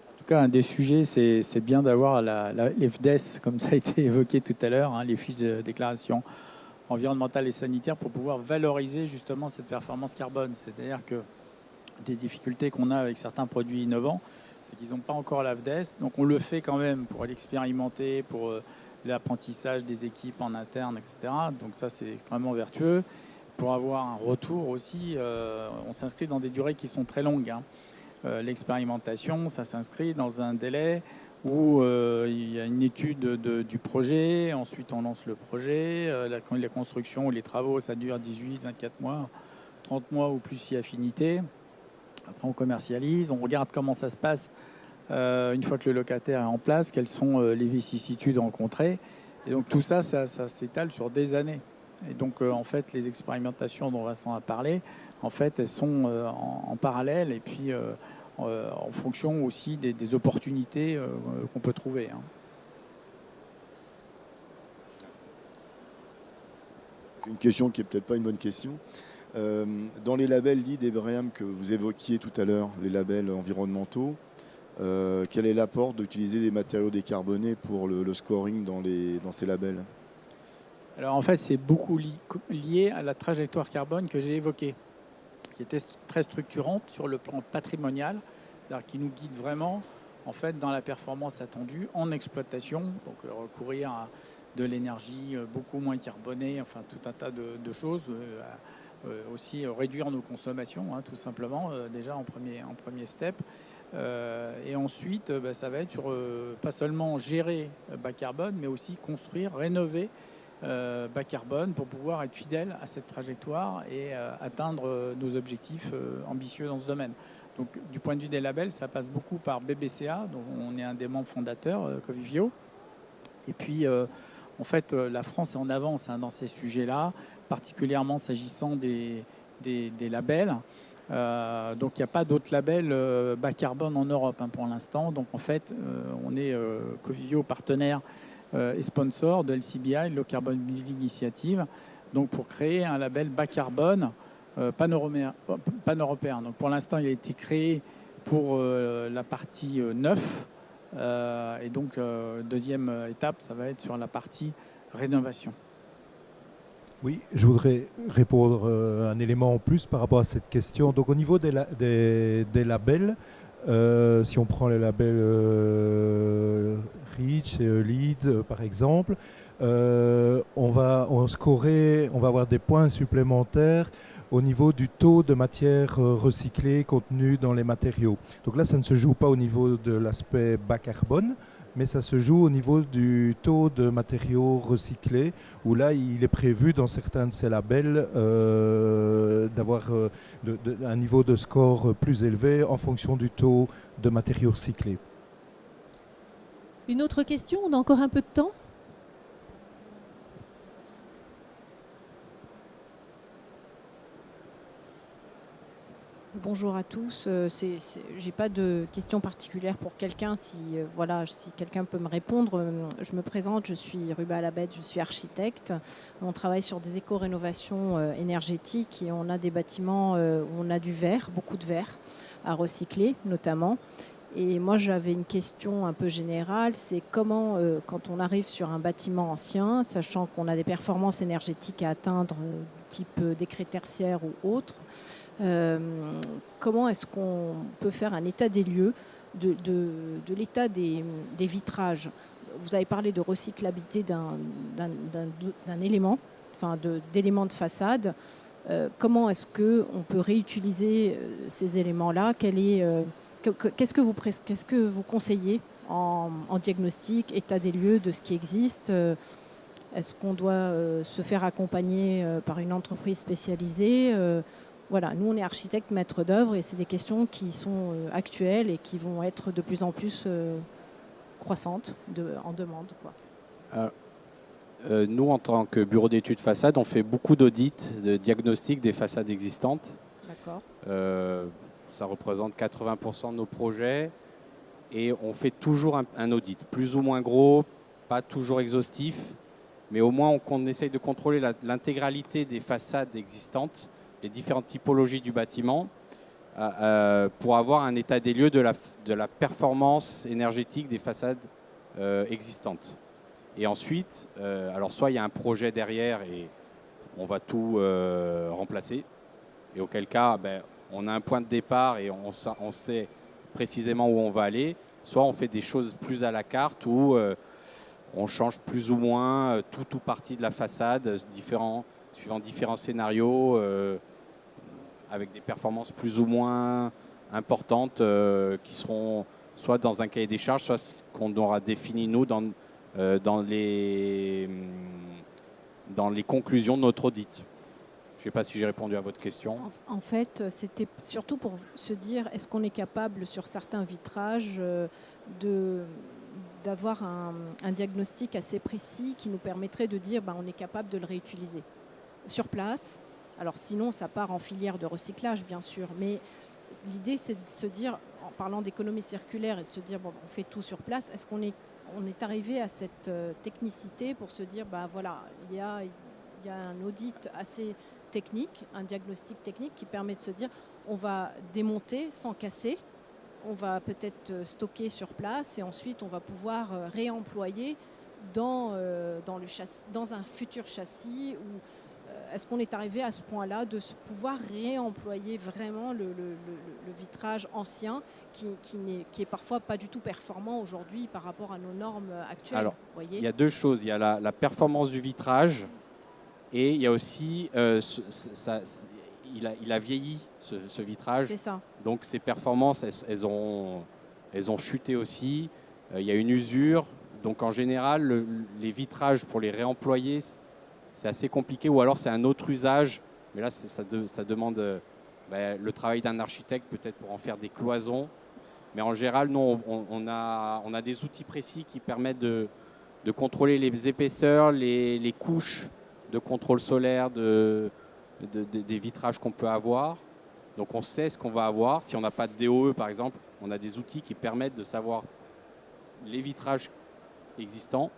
En tout cas, un des sujets, c'est bien d'avoir les FDES, comme ça a été évoqué tout à l'heure, les fiches de déclaration environnementale et sanitaire, pour pouvoir valoriser justement cette performance carbone. C'est-à-dire que des difficultés qu'on a avec certains produits innovants, c'est qu'ils n'ont pas encore la FDES. Donc on le fait quand même pour l'expérimenter, pour l'apprentissage des équipes en interne, etc. Donc ça, c'est extrêmement vertueux. Pour avoir un retour aussi, on s'inscrit dans des durées qui sont très longues. L'expérimentation, ça s'inscrit dans un délai où il y a une étude du projet, ensuite on lance le projet, la construction ou les travaux, ça dure 18, 24 mois, 30 mois ou plus si affinité. Après on commercialise, on regarde comment ça se passe une fois que le locataire est en place, quelles sont les vicissitudes rencontrées. Et donc tout ça, ça s'étale sur des années. Et donc en fait les expérimentations dont Vincent a parlé, en fait elles sont en parallèle et puis en fonction aussi des opportunités qu'on peut trouver. Une question qui n'est peut-être pas une bonne question. Dans les labels LEED et BREEAM que vous évoquiez tout à l'heure, les labels environnementaux, quel est l'apport d'utiliser des matériaux décarbonés pour le scoring dans ces labels ? Alors en fait, c'est beaucoup lié à la trajectoire carbone que j'ai évoquée, qui était très structurante sur le plan patrimonial, c'est-à-dire qui nous guide vraiment en fait, dans la performance attendue en exploitation, donc recourir à de l'énergie beaucoup moins carbonée, enfin tout un tas de choses, aussi réduire nos consommations, tout simplement, déjà en premier step. Et ensuite, ça va être sur pas seulement gérer bas carbone, mais aussi construire, rénover bas carbone pour pouvoir être fidèle à cette trajectoire et atteindre nos objectifs ambitieux dans ce domaine. Donc, du point de vue des labels, ça passe beaucoup par BBCA, dont on est un des membres fondateurs, Covivio. Et puis, en fait, la France est en avance dans ces sujets-là, particulièrement s'agissant des labels. Donc, il n'y a pas d'autres labels bas carbone en Europe pour l'instant. Donc, en fait, on est Covivio partenaire et sponsor de LCBI, Low Carbon Building Initiative, donc pour créer un label bas carbone pan-européen. Donc pour l'instant, il a été créé pour la partie neuf. Et donc, deuxième étape, ça va être sur la partie rénovation. Oui, je voudrais répondre un élément en plus par rapport à cette question. Donc au niveau des labels, si on prend les labels REACH et LEED par exemple, on va avoir des points supplémentaires au niveau du taux de matière recyclée contenu dans les matériaux. Donc là, ça ne se joue pas au niveau de l'aspect bas carbone, mais ça se joue au niveau du taux de matériaux recyclés, où là, il est prévu dans certains de ces labels d'avoir un niveau de score plus élevé en fonction du taux de matériaux recyclés. Une autre question, on a encore un peu de temps ? Bonjour à tous. J'ai pas de questions particulières pour quelqu'un. Si quelqu'un peut me répondre, je me présente. Je suis Ruba Alabette, je suis architecte. On travaille sur des éco-rénovations énergétiques et on a des bâtiments où on a du verre, beaucoup de verre à recycler notamment. Et moi, j'avais une question un peu générale, c'est comment, quand on arrive sur un bâtiment ancien, sachant qu'on a des performances énergétiques à atteindre, type décret tertiaire ou autre, comment est-ce qu'on peut faire un état des lieux de l'état des vitrages? Vous avez parlé de recyclabilité d'un élément, enfin d'éléments de façade. Comment est-ce qu'on peut réutiliser ces éléments-là? Qu'est-ce que vous conseillez en diagnostic, état des lieux de ce qui existe? Est-ce qu'on doit se faire accompagner par une entreprise spécialisée? Voilà, nous on est architectes maîtres d'œuvre et c'est des questions qui sont actuelles et qui vont être de plus en plus croissantes en demande, quoi. Nous, en tant que bureau d'études façade, on fait beaucoup d'audits, de diagnostics des façades existantes. D'accord. Ça représente 80% de nos projets et on fait toujours un audit, plus ou moins gros, pas toujours exhaustif, mais au moins on essaye de contrôler l'intégralité des façades existantes, les différentes typologies du bâtiment, pour avoir un état des lieux de la performance énergétique des façades existantes. Et ensuite, alors soit il y a un projet derrière et on va tout remplacer, et auquel cas on a un point de départ et on sait précisément où on va aller, soit on fait des choses plus à la carte où on change plus ou moins tout ou partie de la façade, suivant différents scénarios, avec des performances plus ou moins importantes qui seront soit dans un cahier des charges, soit ce qu'on aura défini nous dans les conclusions de notre audit. Je ne sais pas si j'ai répondu à votre question. En fait, c'était surtout pour se dire, est-ce qu'on est capable sur certains vitrages d'avoir un diagnostic assez précis qui nous permettrait de dire on est capable de le réutiliser sur place. Alors sinon, ça part en filière de recyclage, bien sûr. Mais l'idée, c'est de se dire, en parlant d'économie circulaire et de se dire, on fait tout sur place, est-ce qu'on est arrivé à cette technicité pour se dire, voilà, il y a un audit assez technique, un diagnostic technique qui permet de se dire, on va démonter sans casser, on va peut-être stocker sur place et ensuite on va pouvoir réemployer dans un futur châssis. Est-ce qu'on est arrivé à ce point-là de pouvoir réemployer vraiment le vitrage ancien qui est parfois pas du tout performant aujourd'hui par rapport à nos normes actuelles? Alors, il y a deux choses. Il y a la performance du vitrage et il y a aussi, il a vieilli ce vitrage. C'est ça. Donc ses performances, elles ont chuté aussi. Il y a une usure. Donc en général, les vitrages pour les réemployer, c'est assez compliqué, ou alors c'est un autre usage, mais là ça demande le travail d'un architecte peut-être pour en faire des cloisons. Mais en général, nous, on a des outils précis qui permettent de contrôler les épaisseurs, les couches de contrôle solaire des vitrages qu'on peut avoir. Donc on sait ce qu'on va avoir. Si on n'a pas de DOE par exemple, on a des outils qui permettent de savoir les vitrages existants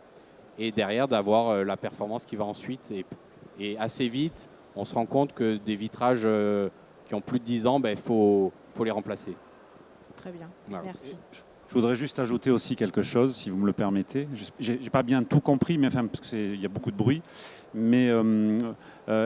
et derrière d'avoir la performance qui va ensuite. Et assez vite, on se rend compte que des vitrages qui ont plus de 10 ans, il faut les remplacer. Très bien, Voilà. merci. Je voudrais juste ajouter aussi quelque chose, si vous me le permettez. Je n'ai pas bien tout compris, mais parce qu'il y a beaucoup de bruit. Mais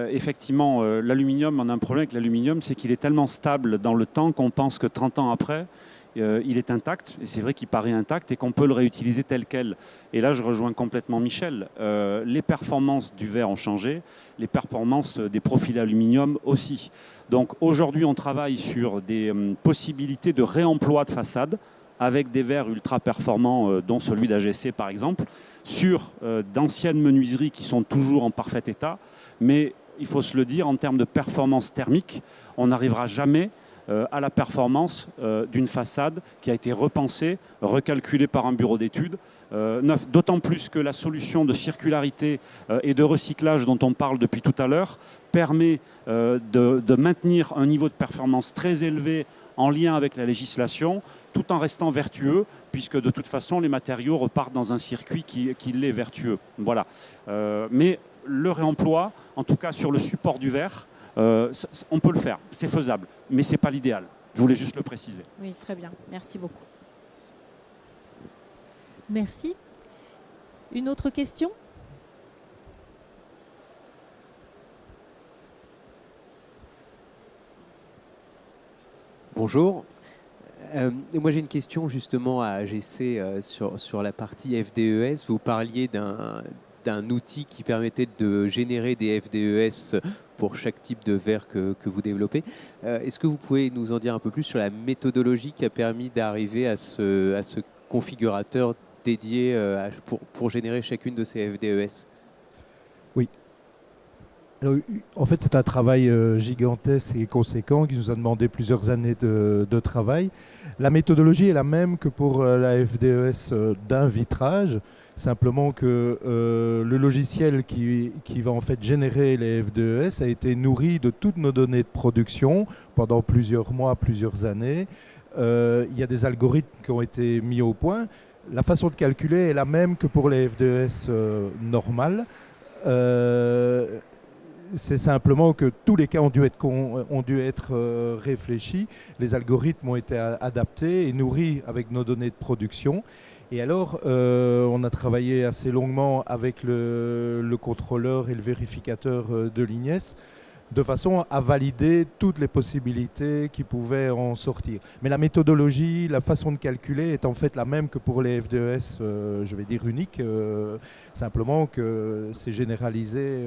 effectivement, l'aluminium, on a un problème avec l'aluminium, c'est qu'il est tellement stable dans le temps qu'on pense que 30 ans après, il est intact. Et c'est vrai qu'il paraît intact et qu'on peut le réutiliser tel quel. Et là, je rejoins complètement Michel. Les performances du verre ont changé, les performances des profils aluminium aussi. Donc aujourd'hui, on travaille sur des possibilités de réemploi de façade, avec des verres ultra performants, dont celui d'AGC par exemple, sur d'anciennes menuiseries qui sont toujours en parfait état. Mais il faut se le dire, en termes de performance thermique, on n'arrivera jamais à la performance d'une façade qui a été repensée, recalculée par un bureau d'études. D'autant plus que la solution de circularité et de recyclage dont on parle depuis tout à l'heure permet de maintenir un niveau de performance très élevé en lien avec la législation, tout en restant vertueux, puisque de toute façon, les matériaux repartent dans un circuit qui l'est vertueux. Voilà. Mais le réemploi, en tout cas sur le support du verre, on peut le faire, c'est faisable, mais ce n'est pas l'idéal. Je voulais juste le préciser. Oui, très bien. Merci beaucoup. Merci. Une autre question ? Bonjour. Moi j'ai une question justement à AGC sur la partie FDES. Vous parliez d'un outil qui permettait de générer des FDES pour chaque type de verre que vous développez. Est-ce que vous pouvez nous en dire un peu plus sur la méthodologie qui a permis d'arriver à ce configurateur dédié pour générer chacune de ces FDES ? Oui. Alors, en fait, c'est un travail gigantesque et conséquent qui nous a demandé plusieurs années de travail. La méthodologie est la même que pour la FDES d'un vitrage, simplement que le logiciel qui va en fait générer les FDES a été nourri de toutes nos données de production pendant plusieurs mois, plusieurs années. Il y a des algorithmes qui ont été mis au point. La façon de calculer est la même que pour les FDES normales. C'est simplement que tous les cas ont dû être réfléchis. Les algorithmes ont été adaptés et nourris avec nos données de production. Et alors, on a travaillé assez longuement avec le contrôleur et le vérificateur de l'INES de façon à valider toutes les possibilités qui pouvaient en sortir. Mais la méthodologie, la façon de calculer est en fait la même que pour les FDES, je vais dire uniques, simplement que c'est généralisé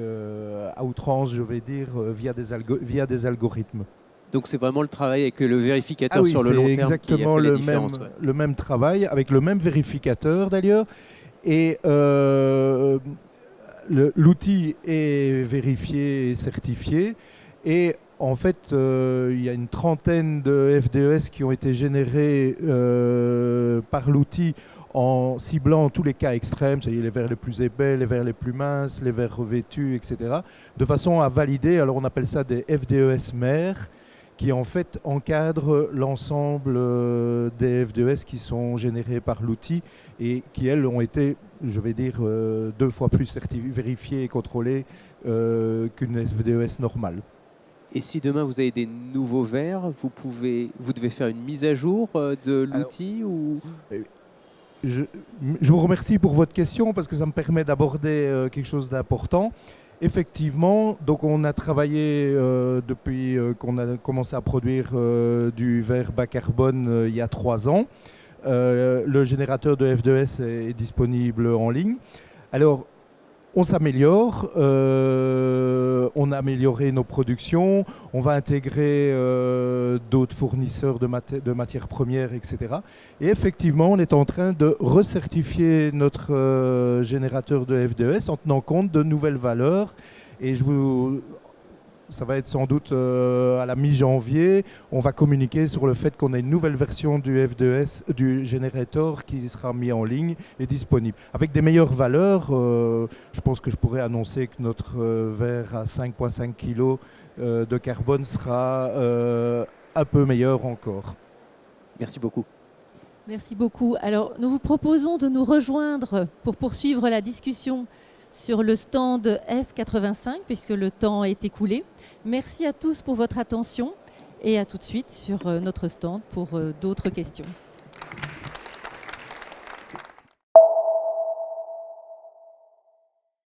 à outrance, je vais dire, via des algorithmes. Donc c'est vraiment le travail avec le vérificateur sur le long terme exactement qui a fait la différence. Le même travail, avec le même vérificateur d'ailleurs. Et l'outil est vérifié et certifié. Et en fait, il y a une trentaine de FDES qui ont été générés par l'outil en ciblant tous les cas extrêmes, c'est-à-dire les verres les plus épais, les verres les plus minces, les verres revêtus, etc. De façon à valider, alors on appelle ça des FDES mères, qui en fait encadrent l'ensemble des FDES qui sont générés par l'outil et qui, elles, ont été, je vais dire, 2 fois plus vérifiées et contrôlées qu'une FDES normale. Et si demain vous avez des nouveaux verres, vous devez faire une mise à jour de l'outil ou... Je vous remercie pour votre question parce que ça me permet d'aborder quelque chose d'important. Effectivement, donc on a travaillé depuis qu'on a commencé à produire du verre bas carbone il y a 3 ans. Le générateur de FDES est disponible en ligne. Alors, on s'améliore, on a amélioré nos productions, on va intégrer d'autres fournisseurs de matières premières, etc. Et effectivement, on est en train de recertifier notre générateur de FDES en tenant compte de nouvelles valeurs. Et ça va être sans doute à la mi-janvier, on va communiquer sur le fait qu'on a une nouvelle version du FDES, du générateur qui sera mis en ligne et disponible. Avec des meilleures valeurs, je pense que je pourrais annoncer que notre verre à 5,5 kg de carbone sera un peu meilleur encore. Merci beaucoup. Merci beaucoup. Alors, nous vous proposons de nous rejoindre pour poursuivre la discussion sur le stand F85, puisque le temps est écoulé. Merci à tous pour votre attention et à tout de suite sur notre stand pour d'autres questions.